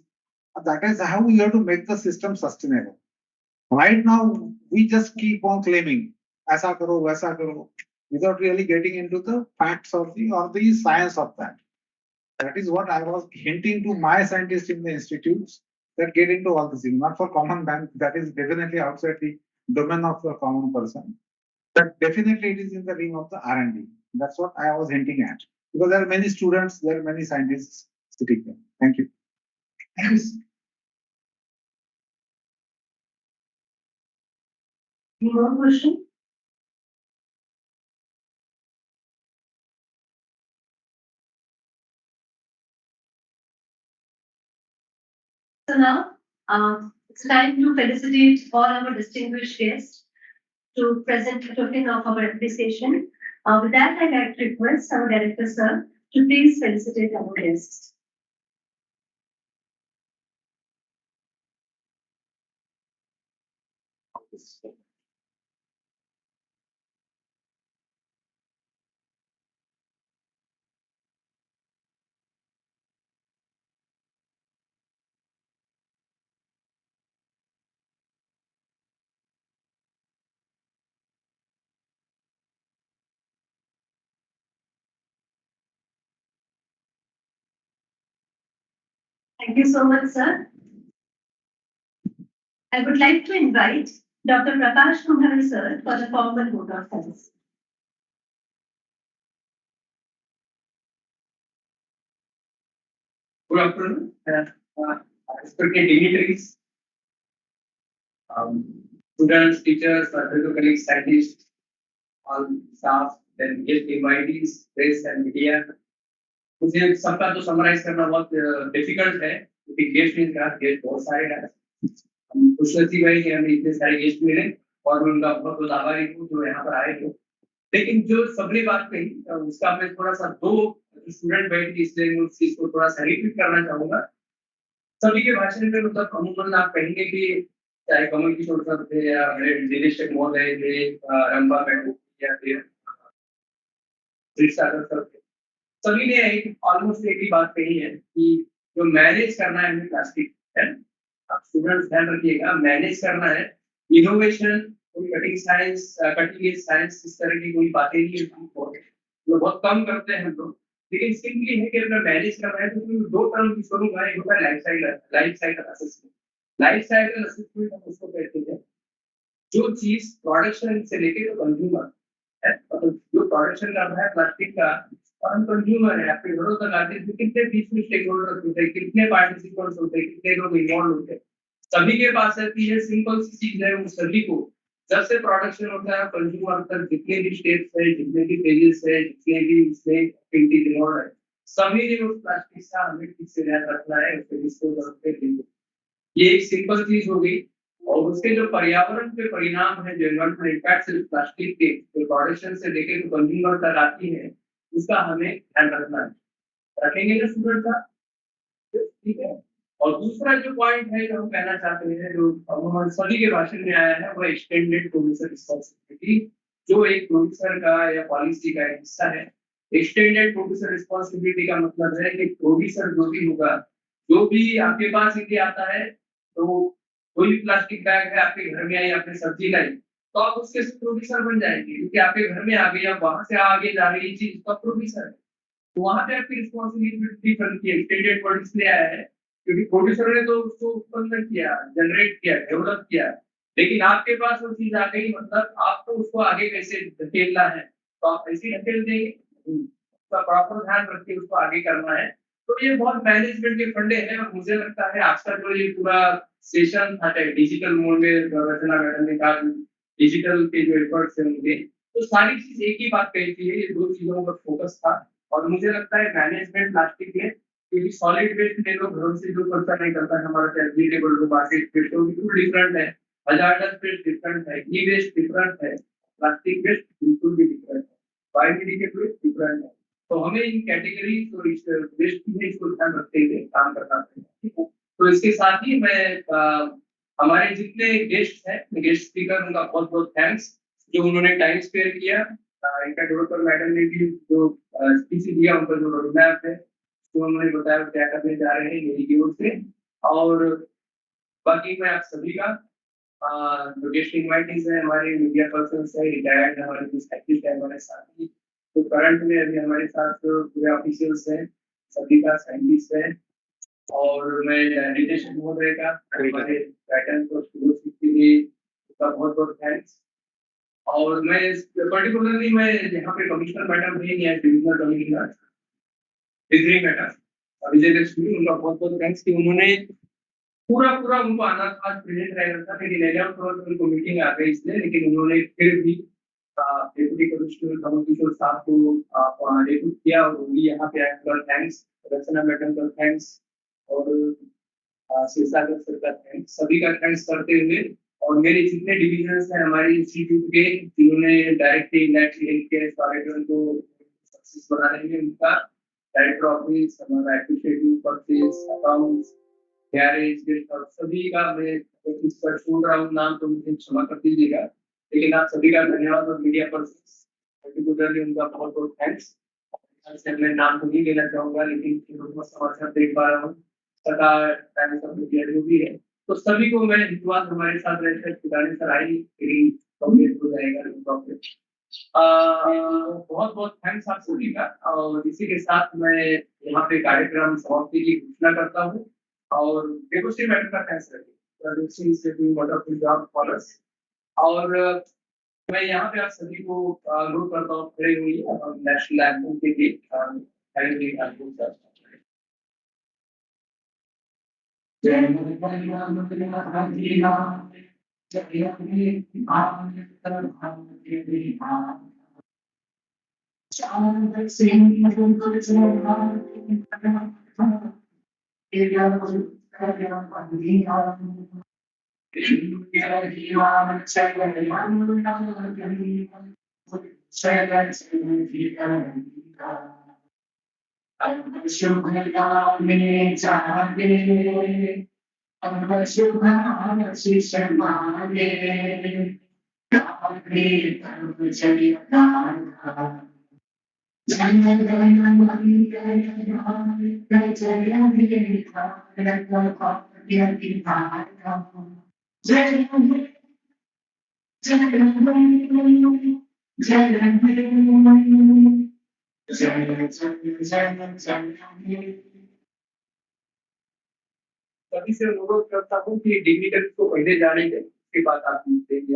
That is how we have to make the system sustainable. Right now, we just keep on claiming, aisa karo, waisa karo, without really getting into the facts or the science of that. That is what I was hinting to my scientists in the institutes that get into all this thing, not for common man. That is definitely outside the domain of the common person. But definitely it is in the realm of the R&D. That's what I was hinting at. Because there are many students, there are many scientists sitting there. Thank you. Thank you, sir. Any more question? So now, it's time to felicitate all our distinguished guests to present a token of our appreciation. With that, I'd like to request our director, sir, to please felicitate our guests. Thank you so much, sir. I would like to invite Dr. Prakash Kumar, sir, for the formal vote of thanks. Good afternoon, respected dignitaries, students, teachers, fellow colleagues, scientists, all staff, then guest invitees, press and media. मुझे सबका तो summarise करना बहुत difficult है क्योंकि guest ने कहा guest बहुत सारे हैं हम खुशनसीब है कि हमें इतने सारे गेस्ट मिले और मैं उनका बहुत बहुत आभारी हूँ जो यहाँ पर आए थे लेकिन जो सबने बात कही उसका मैं थोड़ा सा दो स्टूडेंट बैठ के इसलिए मैं उस चीज को थोड़ा सा रिपीट करना चाहूंगा सभी के भाषण में मतलब अमूमन आप कहेंगे कि चाहे कमल किशोर सर थे या मेरे निदेशक महोदय थे रंभा मैडम या फिर सागर सर थे सभी ने एक ऑलमोस्ट एक ही बात कही है कि जो मैनेज करना है हमें प्लास्टिक है आप स्टूडेंट्स ध्यान रखिएगा मैनेज करना है इनोवेशन कोई कटिंग एज साइंस इस तरह की कोई बातें नहीं है जो बहुत कम करते हैं हम लोग लेकिन सिंपली है कि अगर मैनेज कर रहे हैं तो उसमें दो टर्म यूज करूंगा एक होता है life cycle assessment life cycle assessment हम उसको कहते हैं जो चीज प्रोडक्शन से लेकर कंज्यूमर है मतलब जो प्रोडक्शन कर रहा है प्लास्टिक का और हम कंज्यूमर है आपके घरों तक आते हैं कितने बीच में स्टेक होल्डर्स होते हैं कितने पार्टिसिपेंट्स होते हैं कितने लोग इन्वॉल्व होते हैं सभी के पास रहती है सिंपल सी चीज है उन सभी को जब से प्रोडक्शन होता है कंज्यूमर तक जितने भी स्टेप्स है जितने भी पेजेस है जितने भी उसमें एक्टिविटी इन्वॉल्व है सभी ने उस प्लास्टिक का हमें ठीक से ध्यान रखना है उसको डिस्पोज करके ये एक सिंपल चीज हो गई और उसके जो पर्यावरण के परिणाम है जो एनवायरमेंटल इम्पैक्ट है प्लास्टिक के जो प्रोडक्शन से लेकर तो कंज्यूमर तक आती है उसका हमें ध्यान रखना है रखेंगे ना स्टूडेंट का ठीक है और दूसरा जो पॉइंट है जो हम कहना चाहते हैं जो हमारे सभी के भाषण में आया है वो एक्सटेंडेड प्रोड्यूसर रिस्पांसिबिलिटी जो एक प्रोड्यूसर का या पॉलिसी का एक हिस्सा है एक्सटेंडेड प्रोड्यूसर रिस्पांसिबिलिटी का मतलब है कि प्रोड्यूसर जो भी होगा जो भी आपके पास यदि आता है तो कोई भी प्लास्टिक बैग है आपके घर में आई आपने सब्जी लाई तो आप उसके प्रोड्यूसर बन जाएंगे क्योंकि आपके घर में आ गई आप वहां से आगे जा रही चीज उसका प्रोड्यूसर है तो वहां पे आपकी रिस्पॉन्सिबिलिटी बनती है एक्सटेंडेड वर्ड इसलिए आया है क्योंकि प्रोड्यूसर ने तो उसको उत्पन्न किया जनरेट किया डेवलप किया लेकिन आपके पास वो चीज आ गई मतलब आपको उसको आगे कैसे धकेलना है तो आप ऐसे धकेल देंगे उसका प्रॉपर ध्यान रख के उसको आगे करना है तो ये बहुत मैनेजमेंट के फंडे हैं और मुझे लगता है आज का जो ये पूरा सेशन था डिजिटल मोड में रचना मैडम ने कहा डिजिटल के जो एफर्ट्स हैं उनके, तो सारी चीज एक ही बात कही थी, ये दो चीजों पर फोकस था। और मुझे लगता है मैनेजमेंट प्लास्टिक में, क्योंकि सॉलिड वेस्ट में लोग घरों से जो खर्चा नहीं करता है, हमारा वेजिटेबल टू बास्केट वेस्ट तो बिल्कुल डिफरेंट है, हजारडस वेस्ट डिफरेंट है, ई वेस्ट डिफरेंट है, प्लास्टिक वेस्ट बिल्कुल भी डिफरेंट है, बायोमेडिकल वेस्ट डिफरेंट है। तो हमें इन कैटेगरीज और इस वेस्ट की इसको ध्यान रखते हुए काम करना चाहिए, ठीक है। तो इसके साथ ही मैं हमारे जितने गेस्ट हैं, गेस्ट स्पीकर, उनका बहुत बहुत थैंक्स जो उन्होंने टाइम स्पेयर किया। इनका डॉक्टर मैडम ने भी जो स्पीच दिया, उनका जो रोड मैप है तो उन्होंने बताया क्या करने जा रहे हैं मेरी की ओर से। और बाकी मैं आप सभी का जो गेस्ट इनवाइटीज है, हमारे मीडिया पर्सन है, रिटायर्ड हमारे जो साइंटिस्ट है हमारे साथी, तो करंट में अभी हमारे साथ जो पूरे ऑफिशियल्स हैं, सभी का साइंटिस्ट है। और मैं नितेश महोदय का हमारे पैटर्न को शुरू के लिए उसका बहुत बहुत थैंक्स। और मैं पर्टिकुलरली मैं यहाँ पे कमिश्नर मैडम है या डिविजनल कमिश्नर डिग्री मैडम विजय लक्ष्मी, उनका बहुत बहुत थैंक्स कि उन्होंने पूरा पूरा उनको आना था, प्रेजेंट रहना था, लेकिन लेआउट और उनको मीटिंग आ गई इसलिए, लेकिन उन्होंने फिर भी डेप्यूटी कमिश्नर कमल किशोर साहब को रिक्रूट किया और वो भी यहाँ पे आए, उनका थैंक्स, रचना मैडम का थैंक्स, और CSIR सर का थैंक्स, सभी का थैंक्स करते हुए, और मेरे जितने डिविजन्स हैं हमारे इंस्टीट्यूट के, जिन्होंने डायरेक्टली इनडायरेक्टली हेल्प किया इस कार्यक्रम को सक्सेस बनाने में, उनका डायरेक्टर ऑफिस, हमारा administrative purchase, accounts, garage, guest house, सभी का मैं इस पर छोड़ रहा हूँ नाम तो मुझे क्षमा कर दीजिएगा, लेकिन आप सभी का धन्यवाद। और मीडिया पर्सन्स पर्टिकुलरली उनका बहुत बहुत थैंक्स। मैं नाम तो नहीं लेना चाहूंगा, लेकिन समाचार देख पा रहा हूँ, सरकार टाइम्स ऑफ इंडिया जो भी है, तो सभी को मैं विश्वास हमारे साथ रहकर खुदाने सर आई कंप्लीट हो जाएगा प्रॉब्लम। बहुत बहुत थैंक्स आप सभी का, और इसी के साथ मैं यहाँ पे कार्यक्रम समाप्ति की घोषणा करता हूँ। और डेकोस्टी मैडम का थैंक्स रखिए, और मैं यहाँ पे आप सभी को अनुरोध करता हूँ खड़े हुई नेशनल एंथम के लिए सभी से अनुरोध करता हूँ कि डिग्निटरीज को पहले जाने दें, उसके बाद आप देंगे।